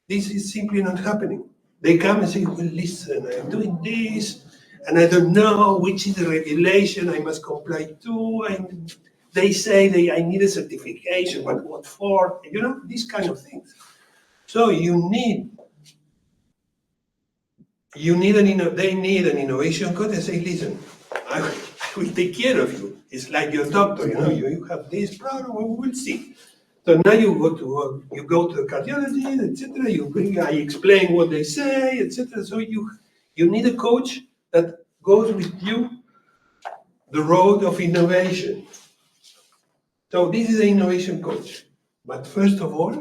This is simply not happening. They come and say, well, listen, I'm doing this, and I don't know which is the regulation I must comply to, and they say I need a certification, but what for? These kind of things. So they need an innovation code and say, listen, I will take care of you. It's like your doctor, you have this problem, we will see. So now you go to the cardiologist, etc. I explain what they say, etc. So you need a coach that goes with you the road of innovation. So this is an innovation coach. But first of all,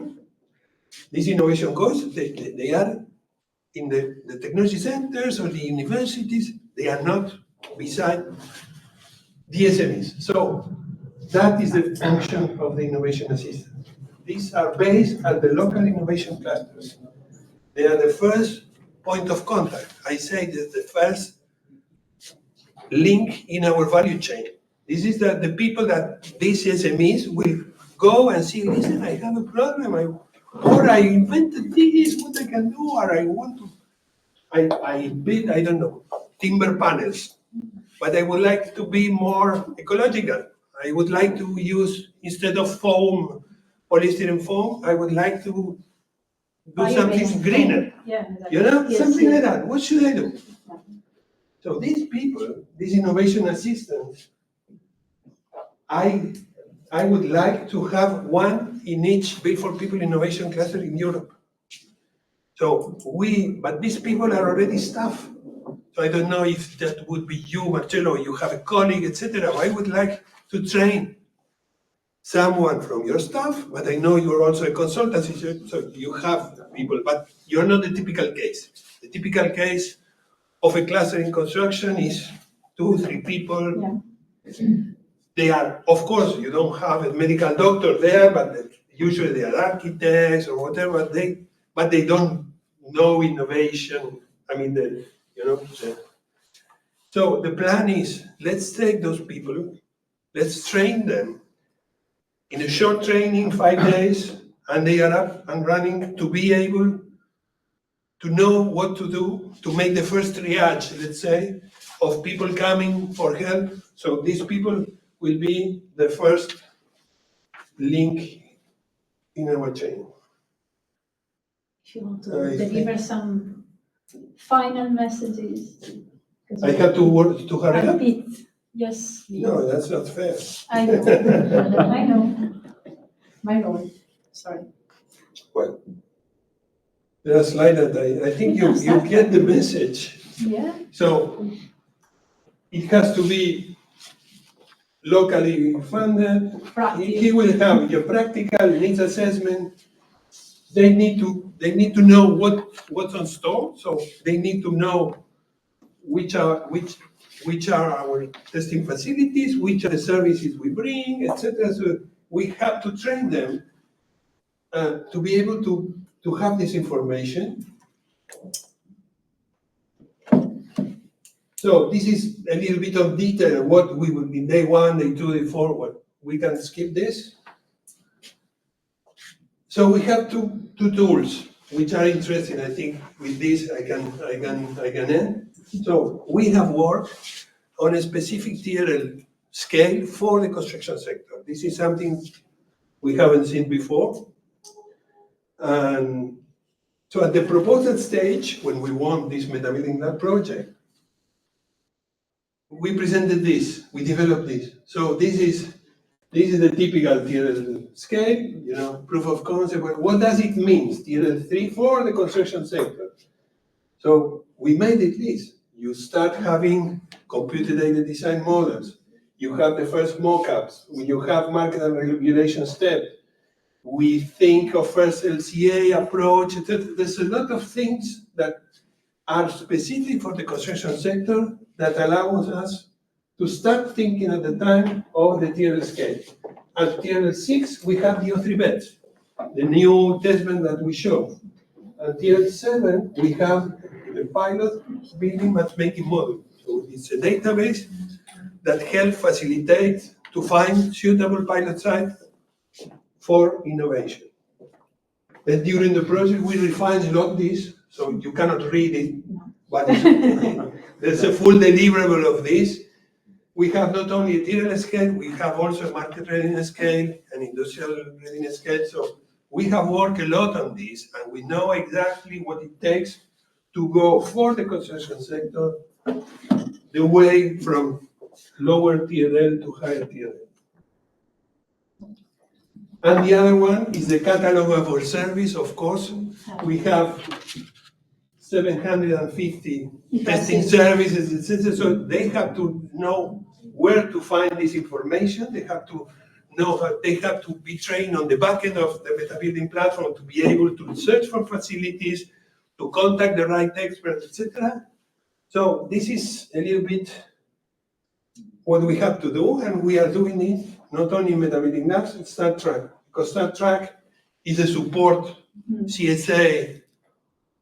these innovation coaches, they are in the technology centers or the universities. They are not beside the SMEs. So that is the function of the innovation assistant. These are based at the local innovation clusters. They are the first point of contact. I say that the first link in our value chain. This is the people that these SMEs will go and see, listen, I have a problem, or I invented this, what I can do, or I want to, I build, I don't know, timber panels, but I would like to be more ecological. I would like to use, instead of foam, polystyrene foam, I would like to do something greener.
Yeah,
You know,
Yes,
something
yes.
like that. What should I do? So these people, these innovation assistants, I would like to have one in each Build for People innovation cluster in Europe. So but these people are already staff. So I don't know if that would be you, Marcello, you have a colleague, etc. I would like to train someone from your staff, but I know you're also a consultancy, so you have people, but you're not the typical case. The typical case of a cluster in construction is 2-3 people. They are, of course, you don't have a medical doctor there, but usually they are architects or whatever. But they don't know innovation. I mean, so the plan is, let's take those people, let's train them in a short training, 5 days, and they are up and running to be able to know what to do to make the first triage, let's say, of people coming for help. So these people will be the first link in our chain.
If you want
I
to deliver some final messages.
I have to hurry up?
Yes, please.
No, that's not fair.
I know, I know. My lord, sorry.
Well, there are slides that I think you get the message.
Yeah.
So it has to be locally funded. He will have your practical needs assessment. They need to know what's on store. So they need to know which are our testing facilities, which are the services we bring, etc. So we have to train them to be able to have this information. So this is a little bit of detail what we will be day 1, day 2, day 4. What we can skip this. So we have two tools which are interesting. I think with this I can end. So we have worked on a specific TRL scale for the construction sector. This is something we haven't seen before. And so at the proposal stage, when we won this MetaBuilding Lab project, we presented this, we developed this. So this is the typical TRL scale, proof of concept. What does it mean, TRL 3 for the construction sector? So we made it this. You start having computer-aided design models. You have the first mock-ups. You have market and regulation step. We think of first LCA approach. There's a lot of things that are specific for the construction sector that allows us to start thinking at the time of the TRL scale. At TRL 6, we have the O3 beds, the new test bed that we show. At TRL 7, we have the pilot building matchmaking model. So it's a database that helps facilitate to find suitable pilot sites for innovation. And during the project, we refine a lot this, so you cannot read it, but there's a full deliverable of this. We have not only a TRL scale, we have also a market readiness scale, an industrial readiness scale. So we have worked a lot on this, and we know exactly what it takes to go for the construction sector, the way from lower TRL to higher TRL. And the other one is the catalog of our service, of course. We have 750 testing services, etc. So they have to know where to find this information. They have to know, they have to be trained on the back end of the MetaBuilding platform to be able to search for facilities, to contact the right experts, etc. So this is a little bit what we have to do, and we are doing it not only in MetaBuilding Labs, it's StarTrack, because StarTrack is a support CSA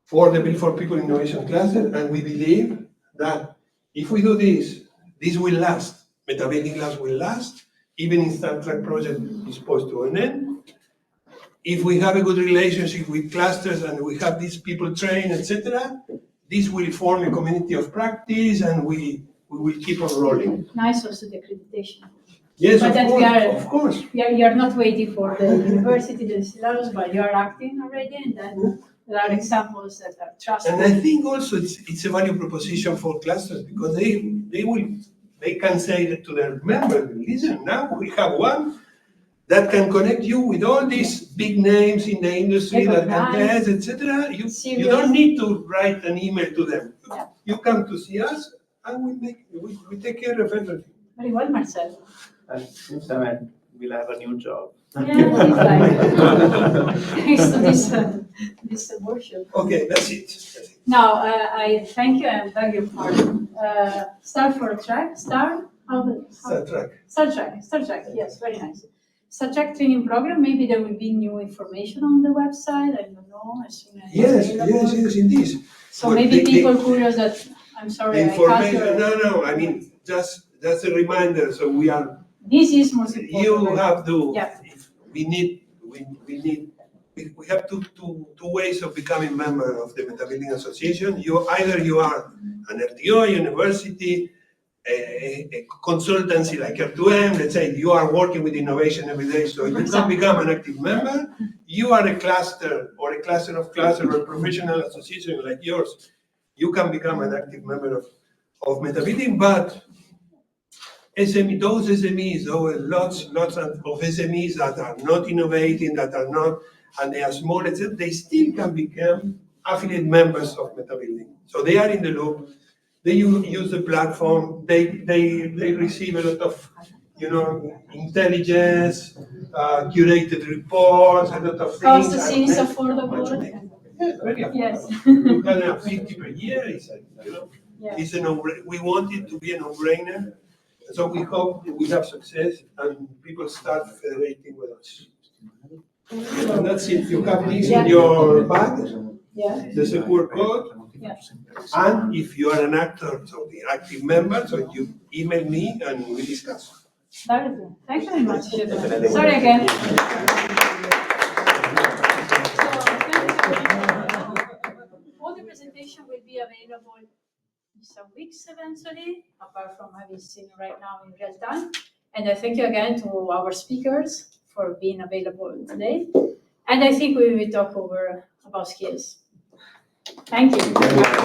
for the Build for People Innovation Cluster, and we believe that if we do this, this will last. MetaBuilding Labs will last, even if StarTrack project is supposed to an end. If we have a good relationship with clusters and we have these people trained, etc., this will form a community of practice, and we will keep on rolling.
Nice also the accreditation.
Yes,
But that
of course.
You are not waiting for the university, the syllabus, but you are acting already, and then There are examples that are trusted.
And I think also it's a value proposition for clusters because they can say that to their members, listen, now we have one that can connect you with all these big names in the industry that can test, etc. You don't need to write an email to them.
Yeah.
You come to see us and we take care of everything.
Very well, Marcel.
Seven, we'll have a new job.
Yeah, thanks to this workshop.
Okay, that's it.
Now, I thank you and beg your pardon. Start for a track, start?
Star Trek.
Star Trek, yes, very nice. Star Trek training program, maybe there will be new information on the website, I don't know, as soon as
Yes,
it's available.
yes, indeed.
So
But
maybe
they-
people curious that, I'm sorry, I cut your,
No, I mean, just a reminder, so we are,
this is most important.
you have to,
Yeah.
we have two ways of becoming member of the Metabuilding Association. Either you are an RTO, university, a consultancy like R2M, let's say you are working with innovation every day, so you can become an active member. You are a cluster or a cluster of cluster or a professional association like yours, you can become an active member of Metabuilding, but those SMEs, lots of SMEs that are not innovating, that are not, and they are small, etc., they still can become affiliate members of Metabuilding. So they are in the loop. They use the platform. They receive a lot of, intelligence, curated reports, a lot of things.
Cost is affordable.
Yeah, very affordable.
Yes.
You can have 50 per year.
Yeah.
It's we want it to be a no-brainer. So we hope we have success and people start federating with us. And that's it. You have this in your bag,
Yeah.
the secure code.
Yeah.
And if you are an actor, so the active member, so you email me and we discuss.
Thank you very much. Sorry again. All the presentation will be available in some weeks eventually, apart from having seen right now in real time. And I thank you again to our speakers for being available today. And I think we will talk about skills. Thank you.